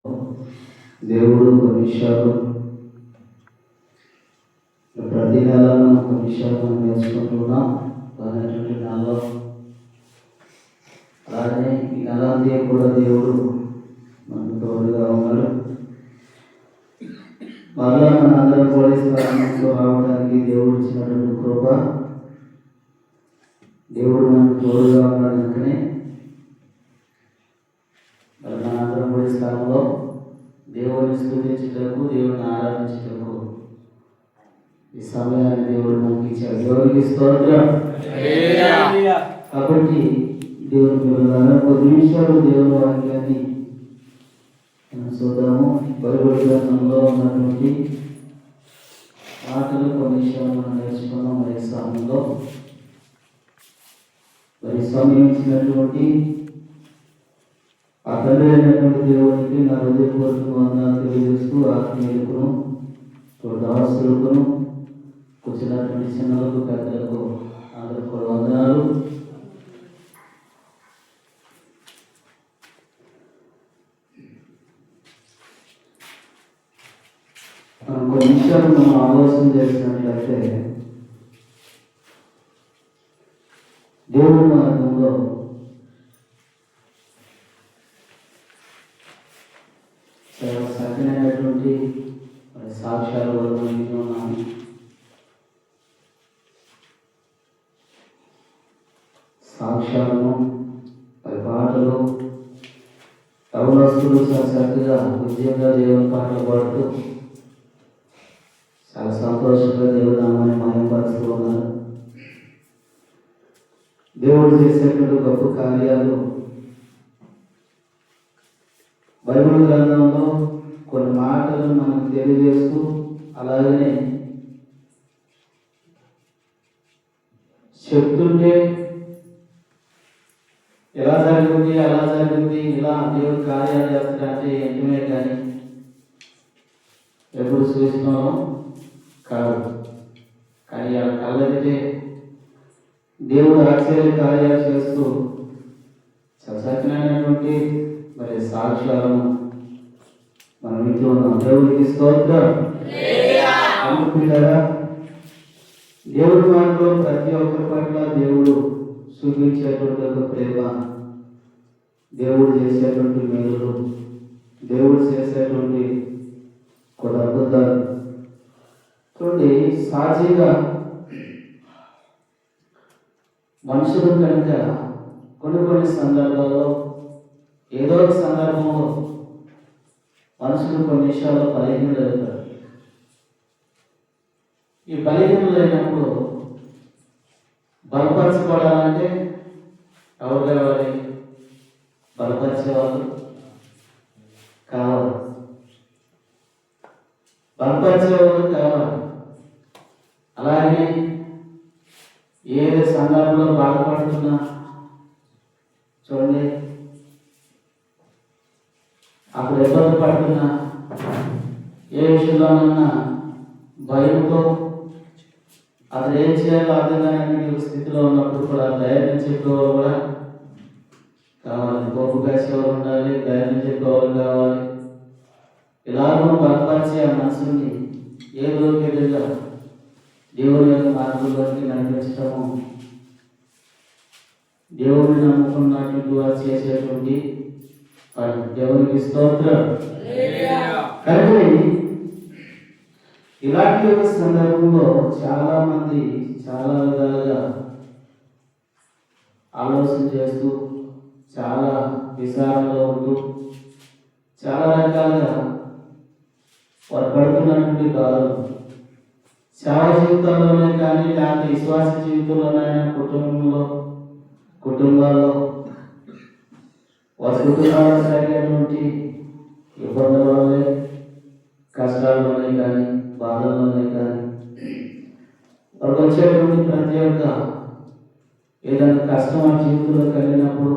దేవుడు కొన్ని విషయాలు ప్రతి నెల కొన్ని విషయాలు మనం నేర్చుకుంటున్నాం. అనేటువంటి నెలలో అలానే ఈ నెల అంతా కూడా దేవుడు మనకు తోడుగా ఉన్నాడు. మళ్ళా మన అందరం పోలీసు రావడానికి దేవుడు ఇచ్చినటువంటి కృప, దేవుడు మనకు తోడుగా ఉన్నాడు. అందుకనే మన అందరం పోలీసు స్థలంలో దేవుడిని స్తుతించుటకు, దేవుడిని ఆరాధించుటకు ఈ సమయాన్ని దేవుడు మనకి ఇచ్చాడు. దేవుడికి స్తోత్రం. కాబట్టి దేవుని పిల్లలారా కొద్ది నిమిషాలు దేవుని వాక్యాన్ని మనం చూద్దాము. బైబిల్ గ్రంథంలో ఉన్నటువంటి మాటలు కొన్ని విషయాలు మనం నేర్చుకున్నాం. మరి సమయంలో మరి సమయించినటువంటి ఆ తండ్రి అయినటువంటి దేవునికి నా హృదయపూర్వక వందనాలు తెలియజేస్తూ ఆత్మీయులకును దాసులకును కూర్చున్నటువంటి చిన్నలకు పెద్దలకు అందరికి కూడా వందనాలు. మనం కొన్ని విషయాలు మనం ఆలోచన చేసినట్లయితే దేవుని మార్గంలో చాలా సరైనటువంటి సాక్ష్యాలు ఉన్నాము. సాక్ష్యాలను పాటలు యవనస్తులు చక్కగా విజయంగా దేవుని పాటలు పాడుతూ చాలా సంతోషంగా దేవుడు నామాన్ని మహిమపరుస్తూ ఉన్నారు. దేవుడు చేసేటువంటి గొప్ప కార్యాలు బైబిల్ గ్రంథంలో కొన్ని మాటలను మనకు తెలియజేస్తూ, అలాగనే చెప్తుంటే ఎలా జరుగుతుంది అలా జరుగుతుంది, ఇలా దేవుడు కార్యాలు చేస్తాడంటే ఏంటనే కానీ ఎప్పుడు చూసినామో కాదు. కానీ ఆ కళ్ళైతే దేవుడు ఆశ్చర్య కార్యాలు చేస్తూ సత్యమైనటువంటి మరి సాక్ష్యాలను మనం ఇంట్లో ఉన్నాం. దేవుడికి స్తోత్రం. అనుకుంటారా? దేవుడి మాటలో ప్రతి ఒక్కరి పట్ల దేవుడు చూపించేటువంటి ఒక ప్రేమ, దేవుడు చేసేటువంటి మేలులు, దేవుడు చేసేటువంటి కొన్ని అద్భుతాలు చూడండి. సాక్షిగా మనుషులు కనుక కొన్ని సందర్భాల్లో ఏదో ఒక సందర్భంలో మనుషులు కొన్ని విషయాల్లో బలహీనులు అవుతారు. ఈ బలహీనులు అయినప్పుడు బలపరచుకోవాలంటే ఎవరు కావాలి? బలపరిచేవాళ్ళు కావాలి, బలపరిచేవాళ్ళు కావాలి. అలాగే ఏ సందర్భంలో బాధపడుతున్నా చూడండి, అప్పుడు ఇబ్బంది పడుతున్నా, ఏ విషయంలోనన్నా భయంతో అతను ఏం చేయాలో అర్థం కాని స్థితిలో ఉన్నప్పుడు కూడా ధైర్యం చెప్పేవాళ్ళు కూడా కావాలి. గొప్ప కాసేవాళ్ళు ఉండాలి, ధైర్యం చెప్పేవాళ్ళు కావాలి. ఇలాగో బలపరిచి ఆ మనసుని ఏదోకి ఎదురుగా దేవుని యొక్క మార్గంలోకి నడిపించటము, దేవుడిని నమ్ముకున్నట్టు వారు చేసేటువంటి దేవునికి స్తోత్రం. కాబట్టి ఇలాంటి ఒక సందర్భంలో చాలా మంది చాలా విధాలుగా ఆలోచన చేస్తూ, చాలా విచారంలో ఉంటూ, చాలా రకాలుగా వారు పడుతున్నటువంటి బాధలు సేవ జీవితంలోనే కానీ, లేకపోతే విశ్వాస జీవితంలోనైనా కుటుంబాల్లో వారి కుటుంబాలకు జరిగేటువంటి ఇబ్బందుల్లోనే, కష్టాల్లోనే కానీ, బాధల్లోనే కానీ, వారికి వచ్చేటువంటి ప్రతి ఒక్క ఏదైనా కష్టం ఆ జీవితంలో కలిగినప్పుడు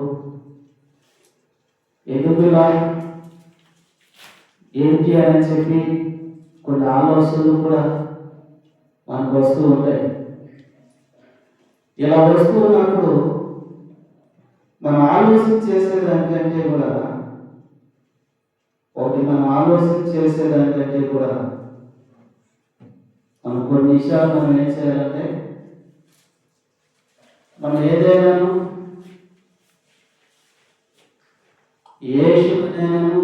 ఎందుకులా ఏంటి అని చెప్పి కొన్ని ఆలోచనలు కూడా మనకు వస్తూ ఉంటాయి. ఇలా వస్తూ ఉన్నప్పుడు మనం ఆలోచన చేసేదానికంటే కూడా ఒకటి మనం ఆలోచన చేసేదానికంటే కూడా మనం కొన్ని విషయాలు మనం ఏం చేయాలంటే, మనం ఏదైనా ఏషునైనాను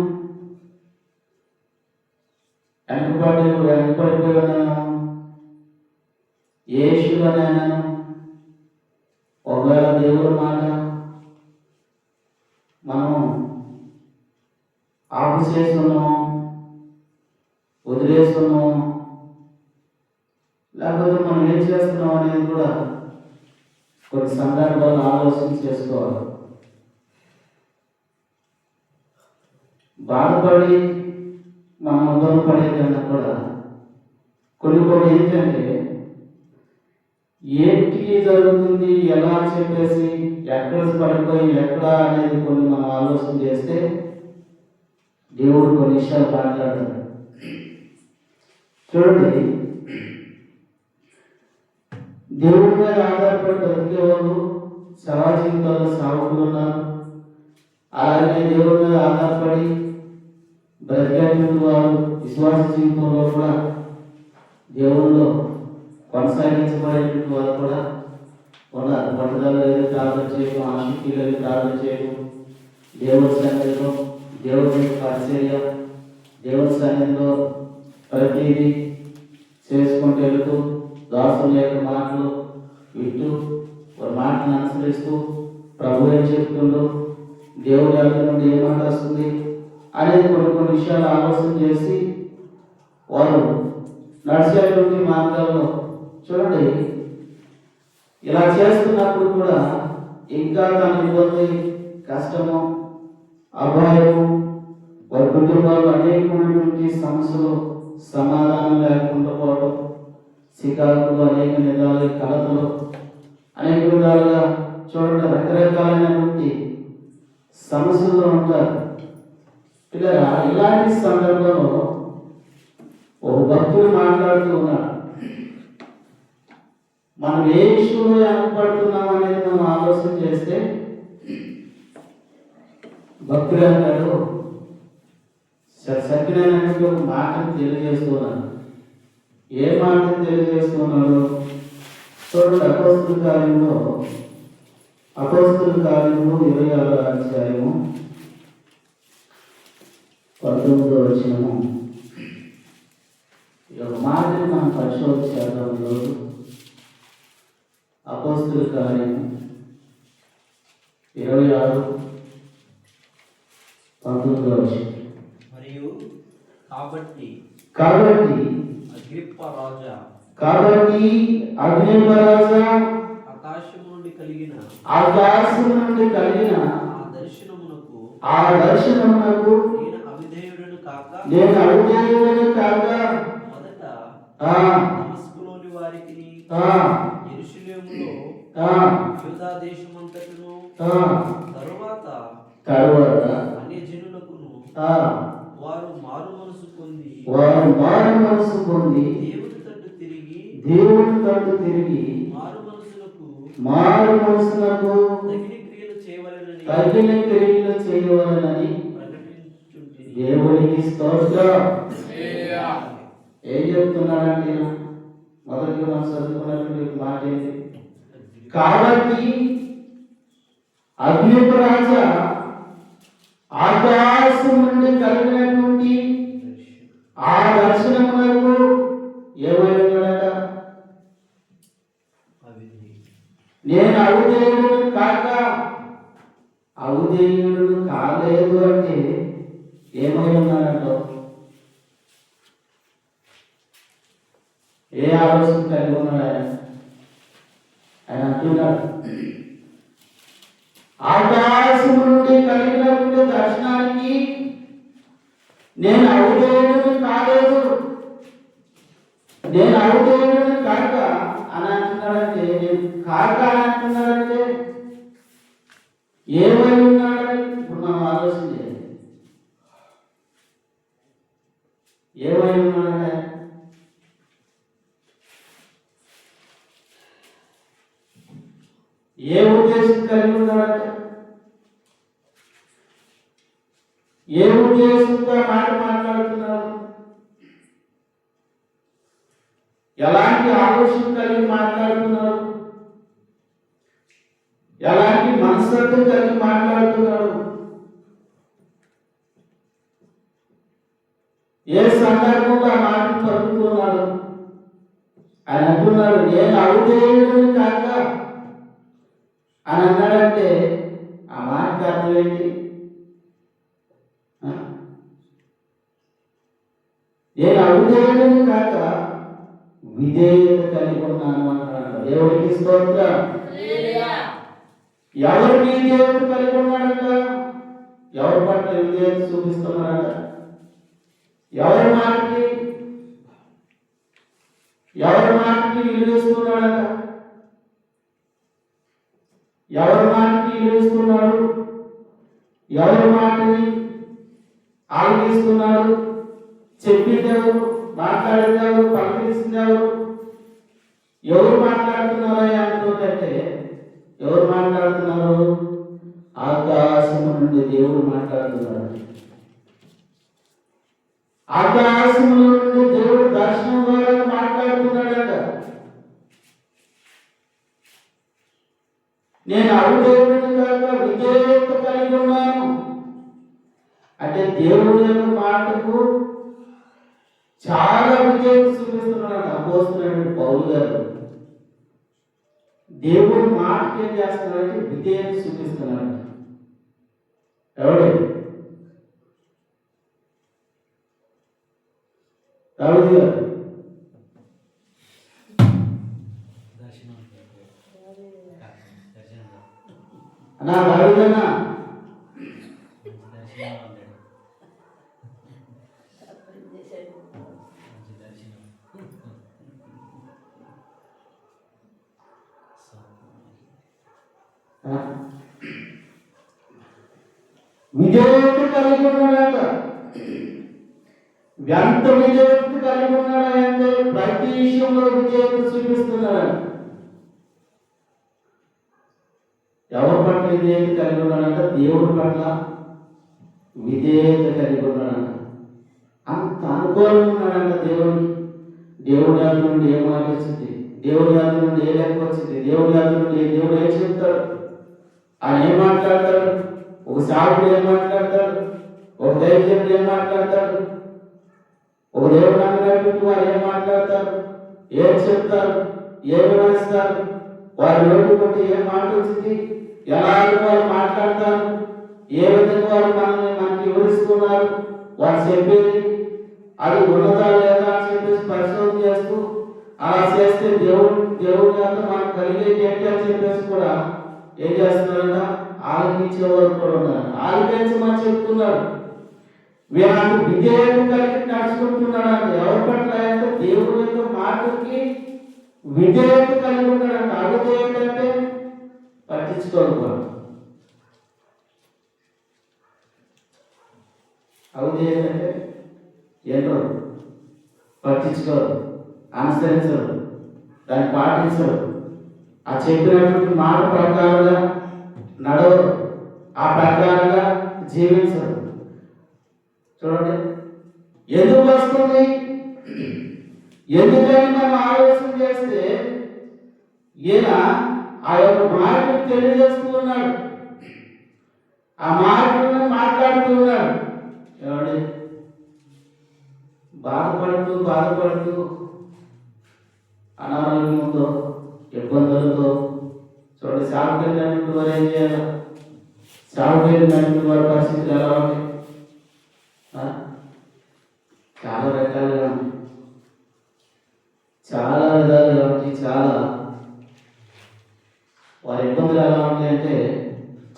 వెనకబడిపోయి ఉన్నాను, ఏషుగానైనాను ఒకవేళ దేవుడి మాట మనం ఆపు చేస్తున్నాము, వదిలేస్తున్నాము, లేకపోతే మనం ఏం చేస్తున్నాం అనేది కూడా కొన్ని సందర్భాలు ఆలోచన చేసుకోవాలి. బాధపడి మనం ఇబ్బంది పడే కన్నా కూడా కొన్ని ఏంటంటే ఏంటికి జరుగుతుంది, ఎలా చెప్పేసి ఎక్కడ పడిపోయి ఎక్కడ అనేది కొన్ని మనం ఆలోచన చేస్తే దేవుడు కొన్ని విషయాలు మాట్లాడతాడు. చూడండి, దేవుడి మీద ఆధారపడి బ్రతికే వాళ్ళు సవా జీవితాల్లో సాగుకులు ఉన్నారు. అలాగే దేవుడి మీద ఆధారపడి బ్రతికేటువంటి వారు విశ్వాస జీవితంలో కూడా దేవుళ్ళలో కొనసాగించబడేటువంటి వారు కూడా ఉన్నారు. పట్టుదల లేదు ప్రార్థన చేయడం, ఆసక్తి లేదు ప్రార్థన చేయడం, దేవుడి సన్నిధిలో దేవుడి పరిచర్య, దేవుడి సన్నిధిలో ప్రతిదీ చేసుకుంటూ వెళుతూ దాసుల యొక్క మాటలు వింటూ వారి మాటను అనుసరిస్తూ ప్రభు ఏం చెప్తుండో, దేవుడి యొక్క నుండి ఏ మాట వస్తుంది అనేది కొన్ని విషయాలు ఆలోచన చేసి వారు నడిచేటువంటి మార్గాల్లో చూడండి. ఇలా చేస్తున్నప్పుడు కూడా ఇంకా తన ఇబ్బంది, కష్టము, అభాయము, వారి కుటుంబాలు అనేకమైనటువంటి సమస్యలు, సమాధానం లేకుండా పోవడం, చికాకులు, అనేక విధాలుగా కలతలు, అనేక విధాలుగా చూడండి రకరకాలైనటువంటి సమస్యల్లో ఉంటారు. ఇలాంటి సందర్భంలో ఒక భక్తుడు మాట్లాడుతూ ఉన్నాడు. మనం ఏ విషయంలో వెనకబడుతున్నాం అనేది మనం ఆలోచన చేస్తే భక్తుడు అంటాడు, సత్యమైనటువంటి ఒక మాటను తెలియజేస్తున్నాడు. ఏ మాటను తెలియజేస్తున్నాడు చూడండి. అపోస్తలుల కార్యంలో 26వ అధ్యాయము 19వ వచనము. ఈ యొక్క మాటని మనం పరిశోధన చేద్దాం ఈరోజు. అపోస్తలుల కార్యము 26:19వ వచనం. మరియు కాబట్టి అగ్రిప్ప రాజా ఆకాశము నుండి కలిగిన ఆ దర్శనమునకు నేను అవిధేయుడను కాక మొదట దమస్కులోని వారికి యెరూషలేములో యూదా దేశమంతటను తరువాత అన్యజనులకును వారు మారు మనసు పొంది దేవుని తట్టు తిరిగి మారు మనసులకు తగిన క్రియలు చేయవలెనని దేవునికి స్తోత్రం. ఏం చెప్తున్నాడంటే, మొదటి మనం చదువుకున్నటువంటి మాట ఏంటి? కాబట్టి అగ్నిపు రాజా ఆకాశం నుండి కలిగినటువంటి ఆ దర్శనమునకు ఏమై ఉన్నాడట? నేను అవిధేయుడు కాక అవిధేయుడు కాలేదు అంటే ఏమై ఉన్నాడంట? ఏ ఆలోచన కలిగి ఉన్నాడు ఆయన అంటున్నాడు, ఆకాశం నుండి కలిగినటువంటి దర్శనానికి నేను అవిధేయుడు కాలేదు, నేను అవిధేయుడు కాక అని అంటున్నాడంటే, నేను కాక అని అంటున్నాడంటే ఏమై ఉన్నాడని ఇప్పుడు మనం ఆలోచన చేయాలి. ఏమై ఉన్నాడంటే ఏ ఉద్దేశం కలిగి ఉన్నాడంటే, ఏ ఉద్దేశంతో మాట ఎలాంటి ఆలోచన కలిగి మాట్లాడుతున్నాడు, ఎలాంటి మనస్తత్వం కలిగి మాట్లాడుతున్నాడు, ఏ సందర్భంలో ఆ మాటలు పలుకుతున్నాడు. ఆయన అంటున్నాడు, నేను అవిధేయుడిని కాక అని అన్నాడంటే ఆ మాటకి అర్థం ఏంటి? నేను అవిధేయుడిని కాక విధేయత కలిగి ఉన్నాను అంటాడు. దేవుడికి స్తోత్రం. ఎవరు విధేయత కలిగి ఉన్నాడంట? ఎవరి పట్ల విధేయత చూపిస్తున్నాడంట? ఎవరి మాటకి విలువిస్తున్నాడంట? ఎవరి మాటకి విలువిస్తున్నాడు? ఎవరి మాటని ఆలోచిస్తున్నాడు? చెప్పిందేవు, మాట్లాడేదేవు, పలకరిస్తుందేవు. ఎవరు మాట్లాడుతున్నారా అంటుందంటే ఎవరు మాట్లాడుతున్నారు? ఆకాశం నుండి దేవుడు మాట్లాడుతున్నాడు. ఆకాశంలో నుండి దేవుడు దర్శనం ద్వారా మాట్లాడుతున్నాడట. నేను అవిధేయుడిని కాక విధేయత కలిగి ఉన్నాను అంటే దేవుడి యొక్క మాటకు చాలా విధేయత చూపిస్తున్నాడు అపోస్తలుడైన పౌలు గారు. దేవుడి మాటకి ఏం చేస్తున్నాడంటే విధేయత చూపిస్తున్నాడు. ఎవడు? దావీదు గారు. అన్నా దావీదన్నా, విజయత కలిగి ఉన్నాడంట. ఎంత విజయత కలిగి ఉన్నాడంటే ప్రతి విషయంలో విజయత చూపిస్తున్నాడు. ఎవరి పట్ల విధేయత కలిగి ఉన్నాడంట? దేవుడి పట్ల విధేయత కలిగి ఉన్నాడంట. అంత అనుకూలంగా ఉన్నాడంట దేవుడికి. దేవుడి యాద నుండి ఏ మాట వచ్చింది, దేవుడి యాద నుండి ఏ లెక్క వచ్చింది, దేవుడి యాద నుండి దేవుడు ఏం చెప్తాడు, ఆయన ఏం మాట్లాడతాడు, ఒక సాగుడు ఏం మాట్లాడతాడు, ఒక దైవజనుడు ఏం మాట్లాడతాడు, ఒక దేవుడు నమ్మినటువంటి వారు ఏం మాట్లాడతారు, ఏం చెప్తారు, ఏం వివరిస్తారు, వారి నోటి బట్టి ఏం మాట వచ్చింది, ఎలా వారు మాట్లాడతారు, ఏ విధంగా వారు మనకి వివరిస్తున్నారు, వారు చెప్పేది అది ఉన్నదా లేదా అని చెప్పేసి పరిశోధన చేస్తూ అలా చేస్తే దేవుడి యొక్క మనకు కలిగేది ఏంటి అని చెప్పేసి కూడా ఏం చేస్తున్నారంట? ఆలకించేవారు కూడా ఉన్నారు. ఆలకించమని చెప్తున్నారు. వీళ్ళకి విధేయత కలిగి నడుచుకుంటున్నాడు. ఎవరి పట్ల అంటే దేవుడి యొక్క మాటకి విధేయత కలిగి ఉన్నాడంట. అవిధేయత అంటే పట్టించుకోకపోవడం. అవిధేయత అంటే ఏంటో పట్టించుకోరు, అనుసరించరు, దాన్ని పాటించరు, ఆ చెప్పినటువంటి మాట ప్రకారంగా నడవరు, ఆ ప్రకారంగా జీవించరు. చూడండి ఎందుకు వస్తుంది? ఎందుకని మనం ఆలోచన చేస్తే ఈయన ఆ యొక్క మాటను తెలియజేస్తూ ఉన్నాడు, ఆ మాటలను మాట్లాడుతూ ఉన్నాడు. ఏమండి బాధపడుతూ అనారోగ్యంతో ఇబ్బందులతో చూడండి సాగుకి వెళ్ళినటువంటి వారు ఏం చేయాలి? సాగుకి వెళ్ళినటువంటి వారి పరిస్థితులు ఎలా ఉంటాయి? చాలా రకాలుగా ఉంటాయి, చాలా విధాలుగా ఉంటాయి. చాలా వారి ఇబ్బందులు ఎలా ఉంటాయంటే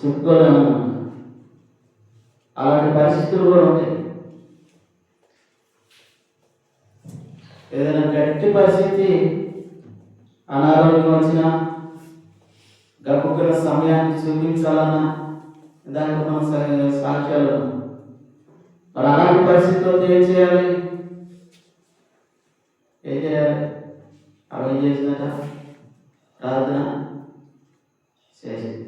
చెప్పుకోలేము. అలాంటి పరిస్థితులు కూడా ఉంటాయి. ఏదైనా గట్టి పరిస్థితి, అనారోగ్యం వచ్చినా గక్కున్న సమయాన్ని చూపించాలన్నా దానికి మన సాక్ష్యాలు. మరి అలాంటి పరిస్థితుల్లో ఏం చేయాలి? అవి ఏం చేసినట? ప్రార్థన చేసింది.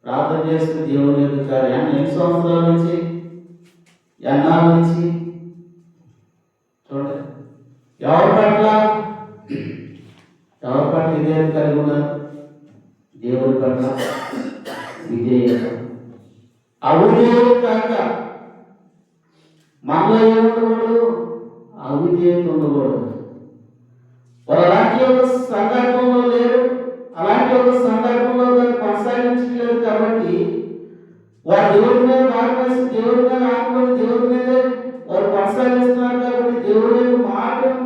ప్రార్థన చేస్తే దేవుని యొక్క కార్యాన్ని ఎన్ని సంవత్సరాల నుంచి, ఎన్నాళ్ళ నుంచి చూడండి. ఎవరి పట్ల? ఎవరి పట్ల విధేయత కలిగి ఉన్నారు? దేవుని పట్ల విధేయత. అవిధేయత కాక మనలో ఏముండకూడదు? అవిధేయత ఉండకూడదు. వారు అలాంటి ఒక సందర్భంలో లేరు, అలాంటి ఒక సందర్భంలో దాన్ని కొనసాగించలేదు కాబట్టి వారు దేవుడి మీద భారం వేసి దేవుడి మీద ఆనుకొని దేవుడి మీదే వారు కొనసాగిస్తున్నారు కాబట్టి దేవుడి యొక్క మాటను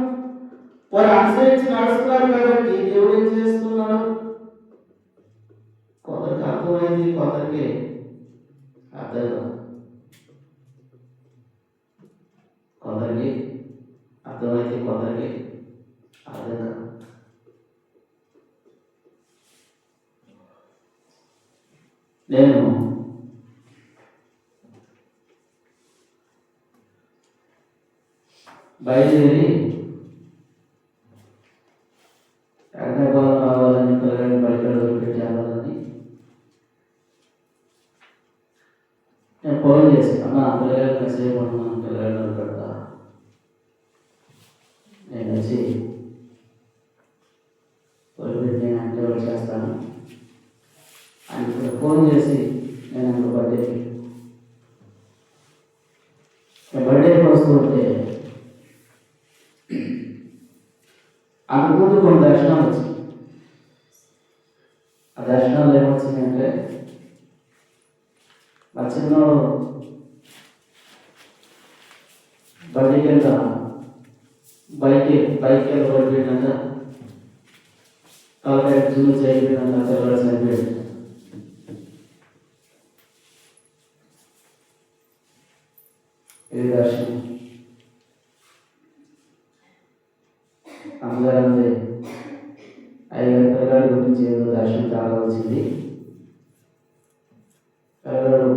వారు అనుసరించి నడుస్తున్నారు కాబట్టి దేవుడు ఏం చేస్తున్నాడు? కొందరికి అర్థమైంది, కొందరికి అర్థం కాదు. కొందరికి అర్థమైంది, కొందరికి అర్థం కాదు. నేను బయలుదేరి హైదరాబాద్ రావాలని పిల్లగాడిని బయట పెట్టి రావాలని నేను ఫోన్ చేసి, అన్న పిల్లగాడి మెసేజ్ పంపున్నాను, పిల్లగాడిని పెడతా. నేను వచ్చి వదిలిపెట్టి నేను అంటే వచ్చేస్తాను ఆయన ఫోన్ చేసి నేను అక్కడ బర్త్డేకి వస్తూ ఉంటే అంతకుముందు కొన్ని దర్శనాలు వచ్చింది. ఆ దర్శనాలు ఏమొచ్చిందంటే మా చిన్నోడు బండి కింద బైక్ పడిపోయినాక తలకాయ జూలు చేయకపోయినాక తెల్లవారు చనిపోయాడు. ఇది దర్శనం. అందరూ 5 గంటల గురించి ఏదో దర్శనం చాలా వచ్చింది. పిల్లగాడు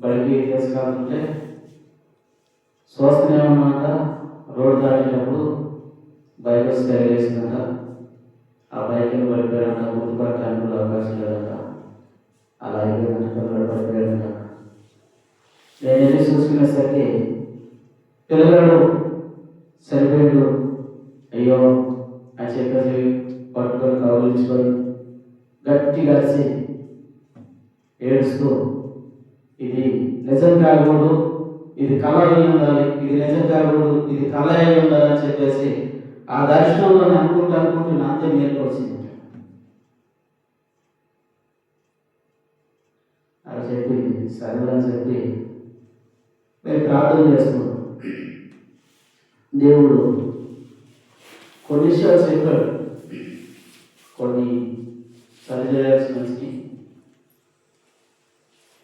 బడికి తీసుకెళ్తుంటే చూస్తూనేమన్నమాట, రోడ్డు దాటినప్పుడు బైక్ వచ్చి తగిలేసిందంట. ఆ బైక్ పడిపోయాడంట, గుర్తుపట్టడానికి కూడా అవకాశం లేదంట. అలా అయిపోయిందంట, పిల్లగాడు పడిపోయాడంట. నేను వెళ్ళి చూసుకునేసరికి పిల్లగాడు చనిపోయాడు. అయ్యో అని చెప్పేసి పట్టుకొని కౌలించుకొని గట్టిగా కలిసి ఏడుస్తూ, ఇది నిజం కాకూడదు, ఇది కళ అయి ఉండాలి, ఇది నిజం కాకూడదు, ఇది కళ అయి ఉండాలి అని చెప్పేసి ఆ దర్శనంలో అనుకుంటూ నా అంతే మేలుకు వచ్చింది. అది చెప్పి సరేలని చెప్పి మేము ప్రార్థన చేస్తున్నాం. దేవుడు కొన్ని విషయాలు చెప్పాడు. కొన్ని సరి చేయాల్సిన మంచి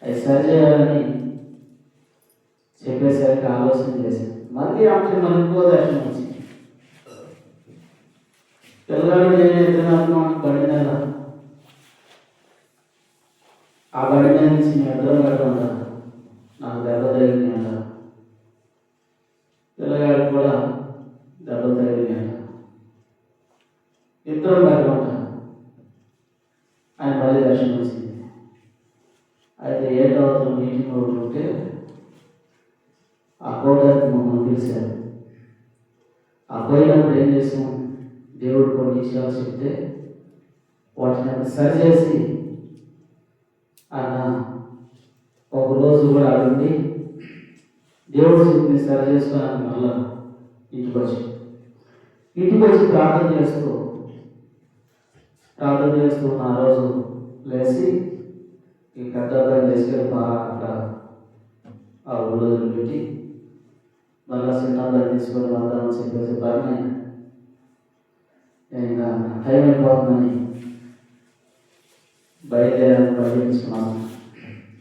అవి సరి చేయాలని చెప్పేసరికి ఆలోచన చేశాను. మళ్ళీ అప్పుడు మనకు దర్శనం వచ్చింది. పిల్లగాడు నేను ఎత్తున్నా బండి మీద, ఆ బండి మీద నుంచి నేను ఎద్దరం కట్టకుండా నాకు దెబ్బ తగిలింది అంట. పిల్లగాడు కూడా దెబ్బ తగిలింది అంట. ఇద్దరం కట్టకుండా ఆయన మళ్ళీ దర్శనం వచ్చింది. అయితే ఏటవతరం మీటింగ్ ఒకటి ఉంటే ఆ కోటకి మమ్మల్ని పిలిచారు. ఆ పోయినప్పుడు ఏం చేసాం, దేవుడు కొన్ని విషయాలు చెప్తే వాటిని అక్కడ సరిచేసి ఆయన ఒకరోజు కూడా అడిగి దేవుడు చెప్పి సరి చేసుకుని మళ్ళా ఇంటికి వచ్చి ప్రార్థన చేస్తూ ఆ రోజు లేచి ఈ పెద్ద అబ్బాయిని తీసుకెళ్ళి అక్కడ ఆ ఊళ్ళో పెట్టి మళ్ళా చిన్న అబ్బాయిని తీసుకొని వద్దామని చెప్పేసి పని నేను ఇంకా టైం అయిపోతుందని బయలుదేరాలని బయలుదేరుకున్నాను.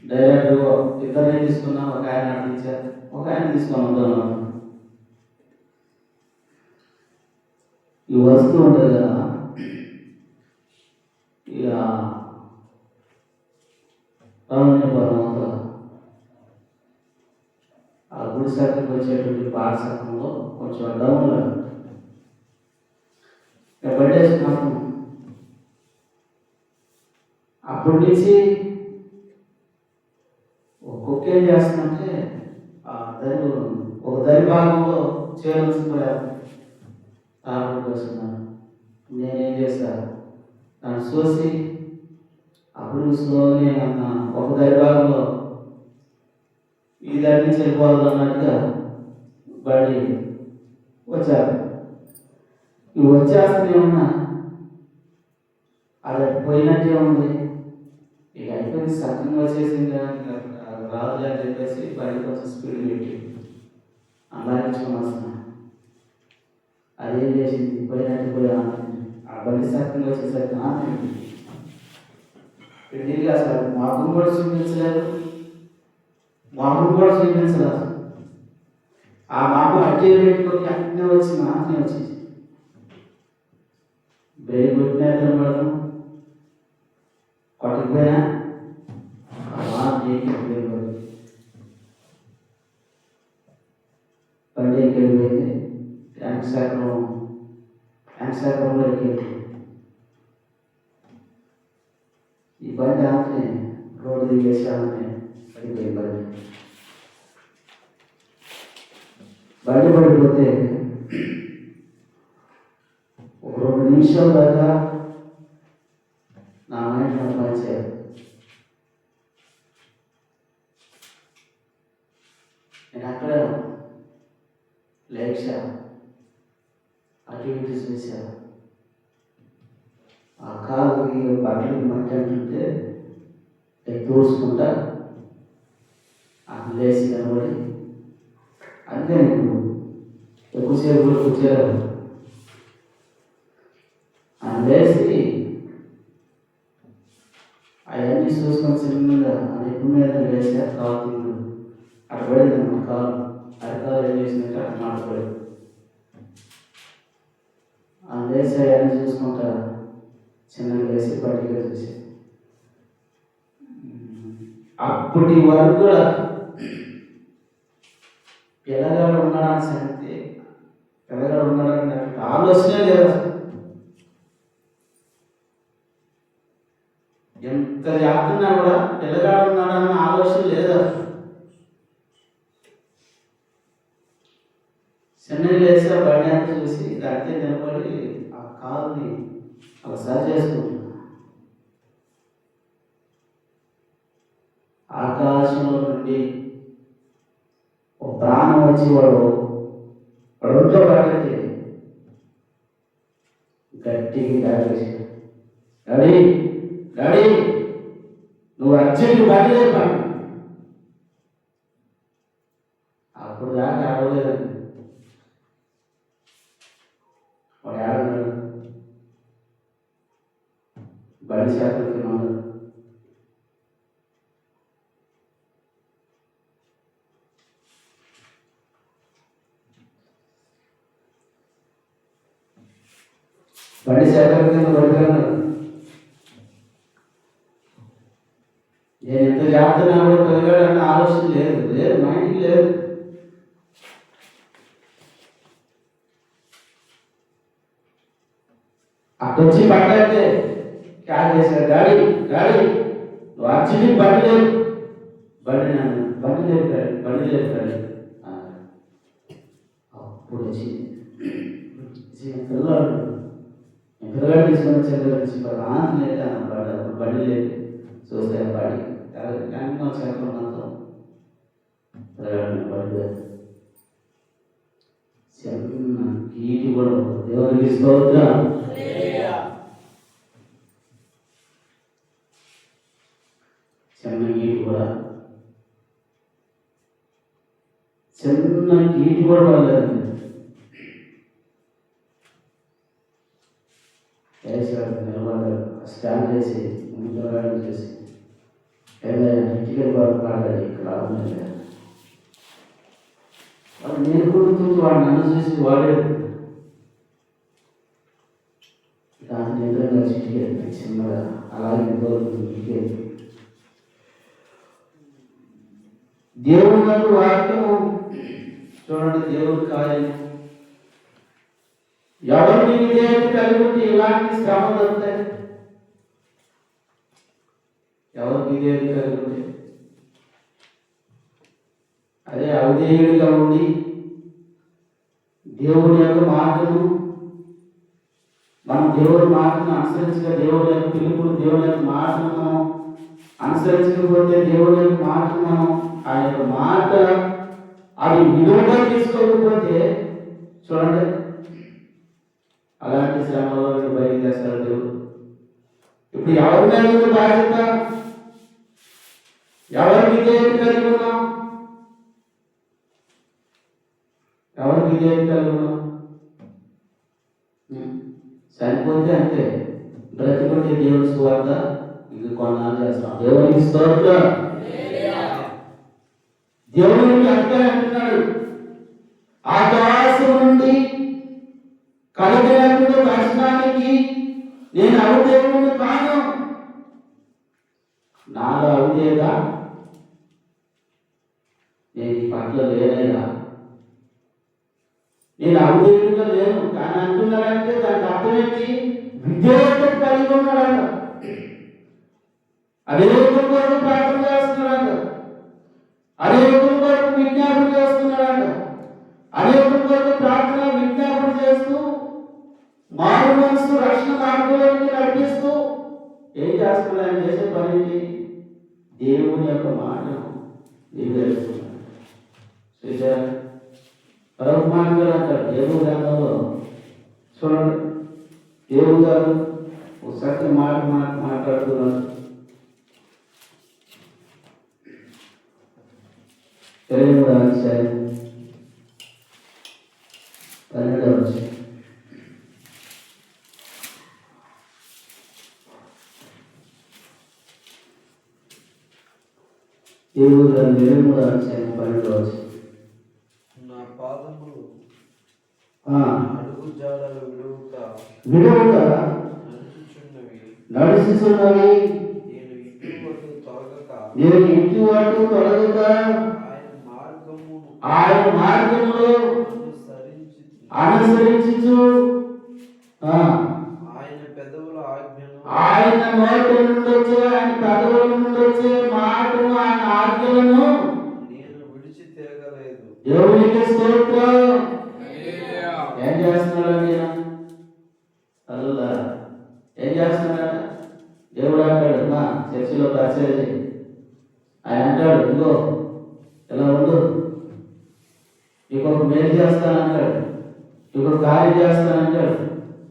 డైరెక్ట్ ఇద్దరిని తీసుకున్నాం. ఒక ఆయన నడిపించారు, ఒక ఆయన తీసుకొని వద్దాం. ఈ వస్తువు ఉంటుంది కదా, ఇక రామన్యపురం ఆ గుడి శాఖకు వచ్చేటువంటి పాఠశాలలో కొంచెం డౌన్లో పడేసుకున్నాము. అప్పటి నుంచి ఒక్కొక్క ఏం చేస్తుందంటే ఒక దరి భాగంలో చేయాల్సిపోయారు తాపడి వస్తున్నారు. నేనేం చేశా, నన్ను చూసి అప్పుడు స్లోగా అన్న ఒక దైవాగంలో ఈ దగ్గర నుంచి వెళ్ళిపోవాలి అన్నట్టుగా బండి వచ్చారు. ఇవి వచ్చేస్తూనే ఉన్నా, అది పోయినట్టే ఉంది. ఇక అయిపోయింది, సక్రంగా వచ్చేసింది రాదులే అని చెప్పేసి బండి కొంచెం స్పీడ్ పెట్టి అలాగించుకొని వస్తున్నా. అదేం చేసింది, పోయినట్టు పోయి ఆ బండి సక్రంగా వచ్చేసరికి పెళ్ళికి అసలు మాకు కూడా చూపించలేదు, మాకు కూడా చూపించలేదు. ఆ మాకు అడ్డీ పెట్టుకొని అట్నే వచ్చి మాత్రమే వచ్చేసి బ్రేక్ కొట్టినా పడతాం, కొట్టకపోయినా బండి ఎక్కిపోయింది. ట్యాంక్సాక్రంలో ఎక్కింది. ఈ బండి ఆమె రోడ్డు దిగేసామని పడిపోయింది. బండి పడిపోతే ఒక 2 నిమిషాల దాకా నా మైండ్ నన్ను పనిచేయాలి. నేను అక్కడ లేచా, అటు ఇటు చూసా. ఆ కాలుకి బట్టలు మట్టి అంటుంటే తోసుకుంటా అది లేచి కనబడి అంతే. నేను ఎక్కువసేపు కూడా కూర్చోలేవు. అది లేచి అవన్నీ చూసుకొని చిన్నగా నెప్పు మీద వేసా. కాలు అక్కడ పడింది అన్నమాట. కాలు అరకాలు ఏం చేసిందంటే అక్కడ మాట్లాడు అది లేచి అవన్నీ చూసుకుంటా చిన్నగా వేసి బయటికి చూసి అప్పటి వరకు కూడా పిల్లగాడు ఉన్నాడని సంగతి, పిల్లగాడు ఉన్నాడని ఆలోచనే లేదు. ఎంత చేస్తున్నా కూడా పిల్లగాడు ఉన్నాడన్న ఆలోచన లేదు. చిన్న లేచి ఆ బండి అంతా చూసి గట్టి నిలబడి ఆ కాలుని ఒకసారి చేసుకుంటున్నా. ఆకాశంలో నుండి ఒక ప్రాణం వచ్చి వాడు ఒంట్లో పడితే గట్టికి దాటేసాడు. డాడీ డాడీ నువ్వు అర్జెంట్ బండి లేపా. అప్పుడు దాకా అడగలేదు. వాడు ఆడన్నాడు, బండి చేపలకి ఉన్నాడు. బండి చేపల కింద పడిపోయాను. నేను ఎంత చేస్తున్నా కూడా పెరిగాడన్న ఆలోచన లేదు, లేదు మైండ్కి లేదు. అక్కడొచ్చి పడ్డాకే క్యాచ్ చేశాడు. డాడీ డాడీ నువ్వు అర్జెంట్ బండి లేదు, బండి నన్ను బండి లేపాడు, బండి లేపాడు. అప్పుడు వచ్చి పిల్లవాడు పిల్లగాడు తీసుకుని చెల్లెలు ఆనందం లేదు అన్నమాట. అప్పుడు బండి లేదు చూస్తే బాడీ కానీ చేపలు మాత్రం పిల్లగాడిని బండి చిన్న గీటి కూడా దేవునికి స్తోత్రం. చిన్న గీటి కూడా పడలేదు. వేసాడు, నిలబడ్డాడు, స్టాండ్ చేసి ముందు చేసి టికెట్ పడ్డాడు. ఇక్కడ వాడు నేర్పుడుతుంది, వాడు నన్ను చూసి వాడాడు. దాన్ని ఎదురుగా టికెట్ చిన్నగా అలాగే టికెట్. దేవుడు నాకు వాక్యం చూడండి, దేవుడు కార్యం. ఎవరిని విధేయత కలిగి ఉంటే ఇలాంటి శ్రమ దొరుకుతాయి. ఎవరికి విధేయత కలిగి ఉంటే, అదే అవిధేయుడిగా ఉండి దేవుని యొక్క మాటను మనం దేవుడి మాటను అనుసరించగా, దేవుడి యొక్క పిలుపులు, దేవుడి యొక్క మాటను మనం అనుసరించకపోతే, దేవుడి యొక్క మాటను మనం ఆ యొక్క మాట అది విలువగా తీసుకోకపోతే, చూడండి అలాంటి శ్రమలో బయట చేస్తాడు దేవుడు. ఇప్పుడు ఎవరి మీద ఉంది బాధ్యత? ఎవరి విధేయత కలిగి ఉన్నాం? ఎవరి విధేయత కలిగి ఉన్నాం? చనిపోతే అంతే, బ్రతికుంటే దేవుని సువార్త ఇది కొన్నాళ్ళు చేస్తాం. దేవునికి స్తోత్రం. దేవునికి అంతే అంటున్నాడు, ఆకాశం నుండి కలిగినటువంటి దర్శనానికి నేను అవిధేయుడిని కాను. నాలో అవిధేయత నేను ఈ పట్ల లేనయ్యా, నేను అవిధేయుడిగా లేను. కానీ అంటున్నాడంటే దానికి అర్థం ఏంటి? విధేయత కలిగి ఉన్నాడంట. అనేకుల కొరకు ప్రార్థన చేస్తున్నాడంట, అనేకుల కొరకు విజ్ఞాపన చేస్తున్నాడంట, అనేకుల కొరకు ప్రార్థన విజ్ఞాపన చేస్తూ మారు మనసు రక్షణ మార్గంలోకి నడిపిస్తూ ఏం చేస్తున్నాడు? ఆయన చేసే పని దేవుని యొక్క మాటను నెరవేరుస్తున్నాడు. పరమాత్మ గారు అంటారు దేవుడు గ్రంథంలో, చూడండి దేవుడు గారు ఒక సత్య మాట మాట్లాడుతున్నారు. 23వ అధ్యాయం 12వ వచనం. దేవుడు గారు 23వ అధ్యాయం 12వ వచనం. నా పాదములు అడుగు జాడలు విడువక నడుచుచున్నవి, నేను ఇటువటు తొలగక ఆయన మార్గములో అనుసరించుచు ఆయన పెదవుల ఆజ్ఞను, ఆయన నోటి నుండి వచ్చే, ఆయన పెదవుల నుండి వచ్చే మాటను, ఆయన ఆజ్ఞలను నేను విడిచి తిరగలేదు. దేవునికి స్తోత్రం. ఏం చేస్తున్నాడు? అల్లా ఏం చేస్తున్నాడ? దేవుడు అంటాడు, మా చర్చిలో పరిచయం. ఆయన అంటాడు, ఇదిగో ఇలా ఉండు, ఇంకొక మేలు చేస్తానంటాడు, ఇంకొక కార్యం చేస్తానంటాడు,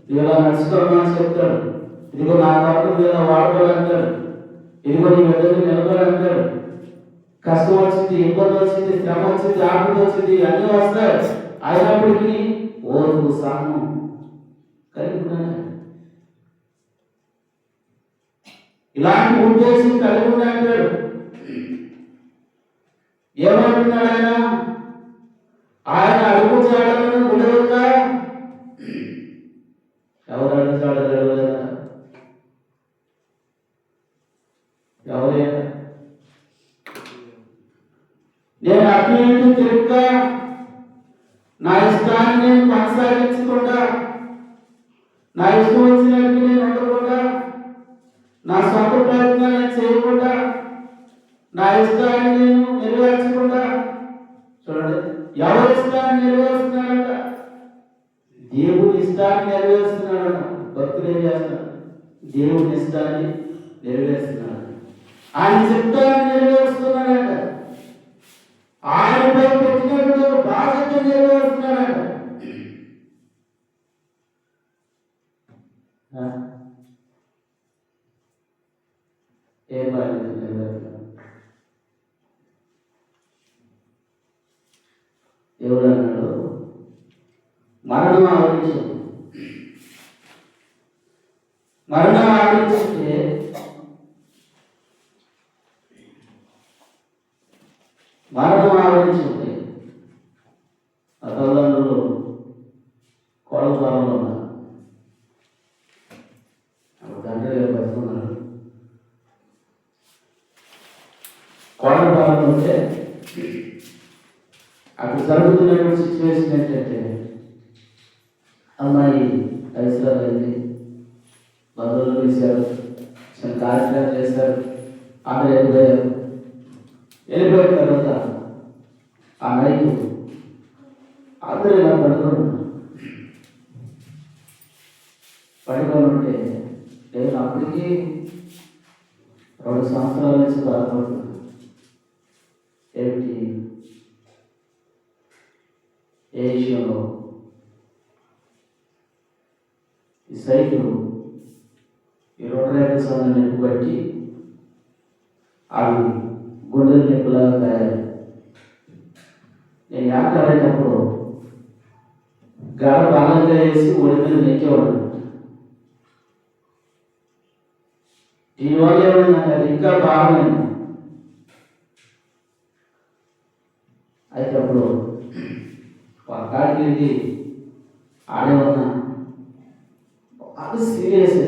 నువ్వు ఇలా నడుచుకోవడం అని చెప్తాడు. ఇదిగో నా కొరకు ఇలా వాడుకోవాలంటాడు, ఇదిగో నీ దగ్గర నిలబడాలంటాడు. కష్టం వచ్చింది, ఇబ్బంది వచ్చింది, శ్రమ వచ్చింది, ఆపద వచ్చింది, అన్నీ వస్తాయి. అయినప్పటికీ ఓర్పు సహనం కలిగి ఉన్నాడు. ఇలాంటి ఉద్దేశం కలిగి ఉన్నాడు. ఏమంటున్నాడు ఆయన? ఆయన అడుగు జాడలను విడవక. ఎవరు అడుగు జాడలు విడవలేదా? ఎవరైనా? నేను అటు ఇటు తిరగక, నా ఇష్టాన్ని నేను కొనసాగించకుండా, నా ఇష్టం వచ్చినట్టు నేను ఉండకుండా, నా సొంత ప్రయత్నాన్ని చేయకుండా, నా ఇష్టాన్ని నేను నెరవేర్చకుండా. చూడండి, ఎవరి ఇష్టాన్ని నెరవేరుస్తున్నాడంట? దేవుని ఇష్టాన్ని నెరవేరుస్తున్నాడంట. భక్తులు ఏం చేస్తున్నారు? దేవుని ఇష్టాన్ని నెరవేరుస్తున్నాడు, ఆయన చిత్తాన్ని నెరవేరుస్తున్నాడంట, ఆయనపై పెట్టినప్పుడు బాధ్యత నెరవేరుస్తున్నాడంట. ఏ బాధ్యత నెరవేరుతున్నాడు? దేవుడు అన్నాడు, మరణం ఆవరించు. మరణం ఆవరించితే మరణం ఆవరించుంటే ఆ తల్లిదండ్రులు కోడల పొలంలో ఉన్నారు. అప్పుడు తండ్రి గారు బతుకున్నారు. కోడల పొలంలో ఉంటే అక్కడ జరుగుతున్నటువంటి సిచ్యువేషన్ ఏంటంటే, అమ్మాయి హైదరాబాద్ అయింది, బంధువులు పిలిచారు, చిన్న కార్యక్రమం చేశారు, అందరూ వెళ్ళిపోయారు. వెళ్ళిపోయిన తర్వాత ఆ నైట్ అందరూ ఇలా పడుకున్నారు. పడుకొని ఉంటే నేను అప్పటికి 2 సంవత్సరాల నుంచి బాధపడుతున్నాను. ఏమిటి ఏ విషయంలో? ఈ సైకిల్ ఈ 2 రేఖల సంఘం నొప్పి బట్టి అవి గుండెల నొప్పిలాగా తయారు. నేను యాత్రపడేటప్పుడు గడ బలంగా వేసి ఒడి మీద నెక్కేవాడు. దీనివల్ల ఏమైందంటే అది ఇంకా బాగమైంది. అయితే అప్పుడు వాళ్ళ కాడికి వెళ్ళి ఆడే ఉన్నా అది సీరియస్.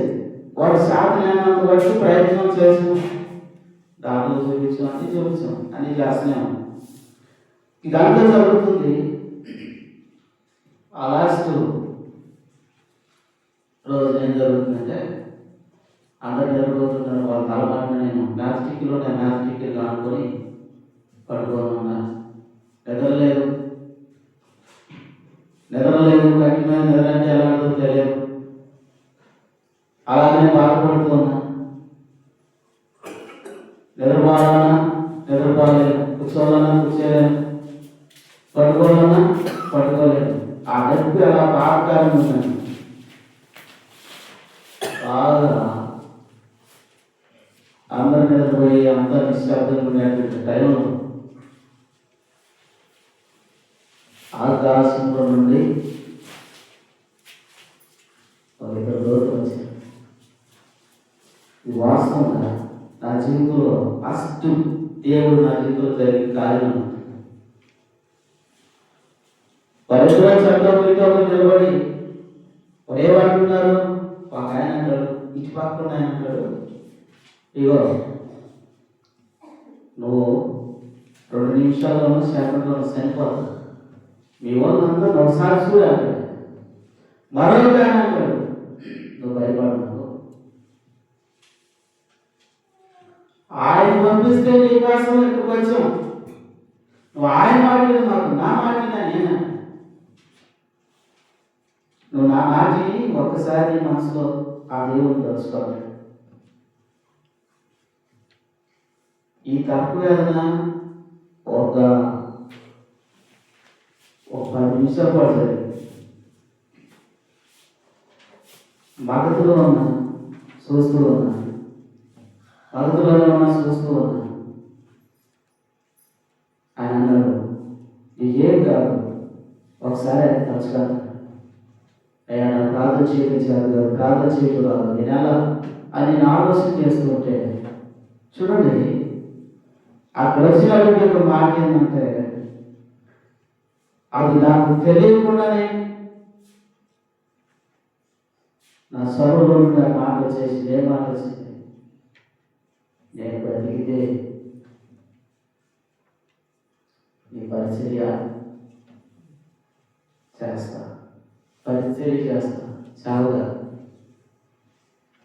వాడు శాతమైనంత వరకు ప్రయత్నం చేసాం, డాక్టర్లు చూపించాం, అన్నీ చేస్తున్నాం. ఇదంతా జరుగుతుంది. ఆ లాస్ట్ రోజు ఏం జరుగుతుందంటే అందరు నిద్రపోతున్నారు. వాళ్ళ తలమాటిన నేను మ్యాథ్స్టిక్గా అనుకొని పడుకోని ఉన్నా. నిద్రలేదు. కఠినమైన నిద్ర అంటే ఎలాంటిదో తెలియదు. అలాగనే బాధపడుతూ ఉన్నా. నిద్రపోలేను, కూర్చోలేను, పడుకోలేను. ఆ నొప్పి అలా బాధకారం ఉన్నాను. బాగా అందరి నిద్రపోయి అంతా నిశ్శబ్దంగా ఉండేటువంటి టైంలో ఆకాశంలో నుండి ఒక 2 రోజులు వచ్చారు. ఈ వాస్తవంగా నా జీవితంలో ఫస్ట్ దేవుడు నా జీవితంలో జరిగిన కార్యం. పరిసర చట్టంతో నిలబడి ఏమంటున్నారు? ఒక ఆయన అంటాడు, ఇటు పక్కన ఆయన అంటాడు, ఇగో నువ్వు 2 నిమిషాల్లోనూ సెకండ్లోనూ చనిపోతావు. మీ వాళ్ళందరూ ఒకసారి చూడాలి. మరొక ఆయన అంటాడు, నువ్వు భయపడవు. ఆయన పంపిస్తే నీ కోసం ఇక్కడికి వచ్చాం. నువ్వు ఆయన మాట్లాడి మాకు నా మాట్లాడినా నేనా? నువ్వు నా మాటని ఒక్కసారి మనసులో ఆ దేవుని తెలుసుకోవాలి. ఈ తప్పు వేదన ఒక 10 నిమిషాలు పడుతుంది. మగతలో ఉన్నా చూస్తూ ఉన్నా. ఆయన అన్నాడు, నీకేం కాదు, ఒకసారి ఆయన తలుచుకోవాలి. అయ్యా నా ప్రార్థన చేయడం కాదు, నేను ఎలా అని నేను ఆలోచన చేస్తుంటే చూడండి, అక్కడ వచ్చినటువంటి ఒక మాట ఏంటంటే, అది నాకు తెలియకుండానే నా స్వరంలో నుండి ఆ మాట వచ్చేసి ఏ మాట వచ్చింది? నేను బ్రతికితే నీ పరిచర్య చేస్తా, చావుగా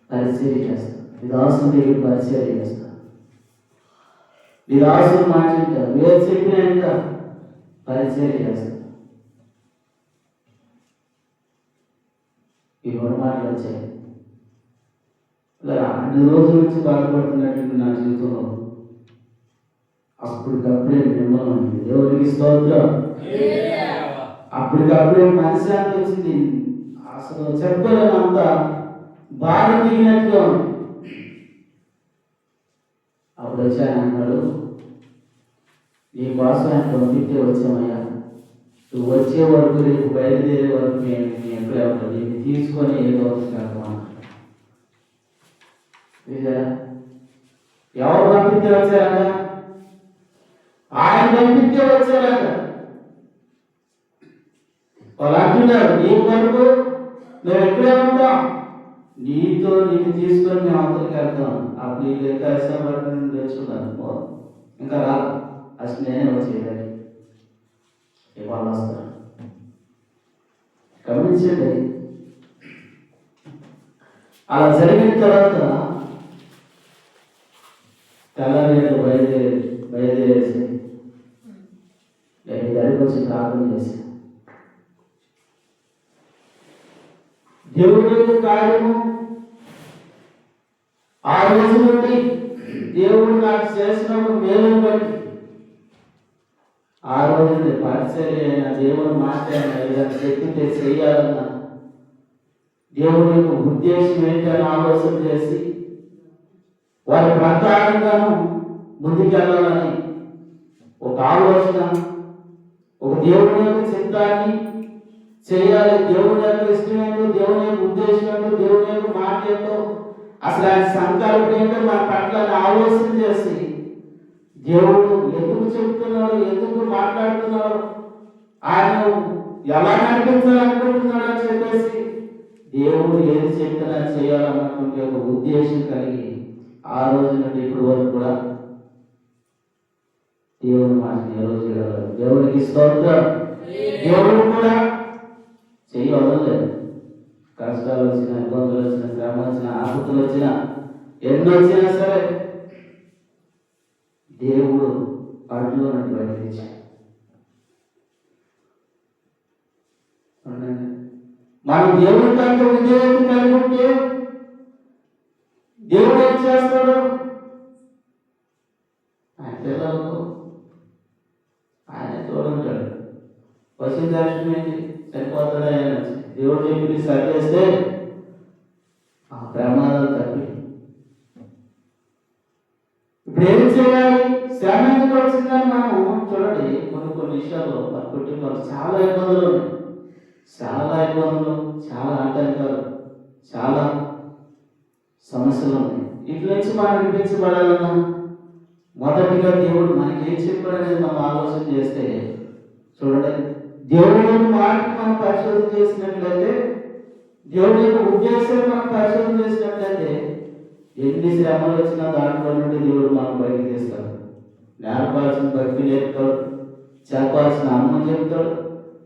పరిచర్య చేస్తా, నీ దాసుని దగ్గర పరిచర్య చేస్తా, నీ దాసుని మాట వింటా, వేరు చెప్పిన పరిచర్య చేస్తా. ఈ 2 మాటలు వచ్చాయి. ఇలా అన్ని రోజుల నుంచి బాధపడుతున్నటువంటి నా జీవితంలో అప్పటికప్పుడే మిమ్మల్ని దేవుడికి స్తోత్రం. అప్పటికప్పుడే మనశాంతి వచ్చింది. అసలు చెప్పలేనంత బాధ దిగినట్టుగా ఉంది. అప్పుడు వచ్చాను అన్నాడు, నీ కోసం ఆయన పంపితే వచ్చామయ్యా, నువ్వు వచ్చే వరకు రేపు బయలుదేరే వరకు నేను ఎక్కడే ఉంటాను, దీన్ని తీసుకొని ఏదో వస్తున్నాను. ఎవరు పంపితే వచ్చారట? ఆయన పంపితే వచ్చారట. వాళ్ళు అంటున్నారు, నీ కొరకు మేము ఎక్కడే ఉంటాం, నీకు తీసుకొని మేము అవతలికి వెళ్తాం. అప్పుడు ఈ లెక్క ఇష్టపడి తెచ్చుకున్నాను. ఇంకా రాదు, అసలు నేనే వచ్చేయాలి. వాళ్ళు వస్తారు. గమనించండి, అలా జరిగిన తర్వాత తెల్లరేళ్ళు బయలుదేరేసి నేను దగ్గరికి వచ్చి ప్రార్థన చేశాను. దేవుడి యొక్క కార్యము ఆ రోజు నుండి దేవుడు నాకు చేసిన మేలును బట్టి ఆ రోజు నుండి పరిచర్య అయినా దేవుని మాట అయినా ఏదైనా శక్తితే చేయాలన్నా దేవుడి యొక్క ఉద్దేశం ఏంటని ఆలోచన చేసి వారి ప్రకారంగాను ముందుకెళ్ళాలని ఒక ఆలోచన, ఒక దేవుని యొక్క చిత్తాన్ని చేయాలి. దేవుని యొక్క ఇష్టం ఏంటో, దేవుని యొక్క ఉద్దేశం ఏంటో, దేవుని యొక్క మాట ఏంటో, అసలు ఆయన సంకల్పం ఏంటో మన పట్ల ఆలోచన చేసి దేవుడు ఎందుకు చెప్తున్నాడు, ఎందుకు మాట్లాడుతున్నాడు, ఆయన ఎలా నడిపించాలనుకుంటున్నాడు అని చెప్పేసి దేవుడు ఏది చెప్పినా చేయాలన్నటువంటి ఒక ఉద్దేశం కలిగి ఆ రోజు నుండి ఇప్పటి వరకు కూడా దేవుని మాట నెరవేర్చగలరు. దేవునికి స్తోత్రం. దేవుడు కూడా చేయవదలేదు. కష్టాలు వచ్చిన, ఇబ్బందులు వచ్చిన, శ్రమ వచ్చిన, ఆపత్తులు వచ్చిన, ఎన్ని వచ్చినా సరే దేవుడు అడ్లో నుండి బయటకు మనం దేవుడి కంటే విధేయత కలిగి ఉంటే దేవుడు ఏం చేస్తాడు? ఆయన పిల్లలకు ఆయన తోడుంటాడు. పశు దర్శనం ఏంటి? చనిపోతాడు ఆయన. దేవుడు చెప్పి సరి చేస్తే ఆ ప్రమాదాలు తప్పి ఇప్పుడు ఏం చేయాలి? శ్రమ ఎందుకు వచ్చిందని మనం చూడండి. కొన్ని విషయాల్లో మన కుటుంబాలు చాలా ఇబ్బందులు ఉన్నాయి, చాలా ఆటంకాలు, చాలా సమస్యలు ఉన్నాయి. ఇట్ల నుంచి మనం విడిపించబడాలన్నా మొదటిగా దేవుడు మనకి ఏం చెప్పాడనేది మనం ఆలోచన చేస్తే చూడండి, దేవుడి మాటను మనం పరిశోధన చేసినట్లయితే, దేవుడి యొక్క ఉద్దేశాన్ని మనం పరిశోధన చేసినట్లయితే ఎన్ని శ్రమలు వచ్చినా దాంట్లో నుండి దేవుడు మనం బయటకు తీస్తాడు. నేర్పాల్సిన భక్తి నేర్పుతాడు, చెప్పాల్సిన అమ్మ చెప్తాడు,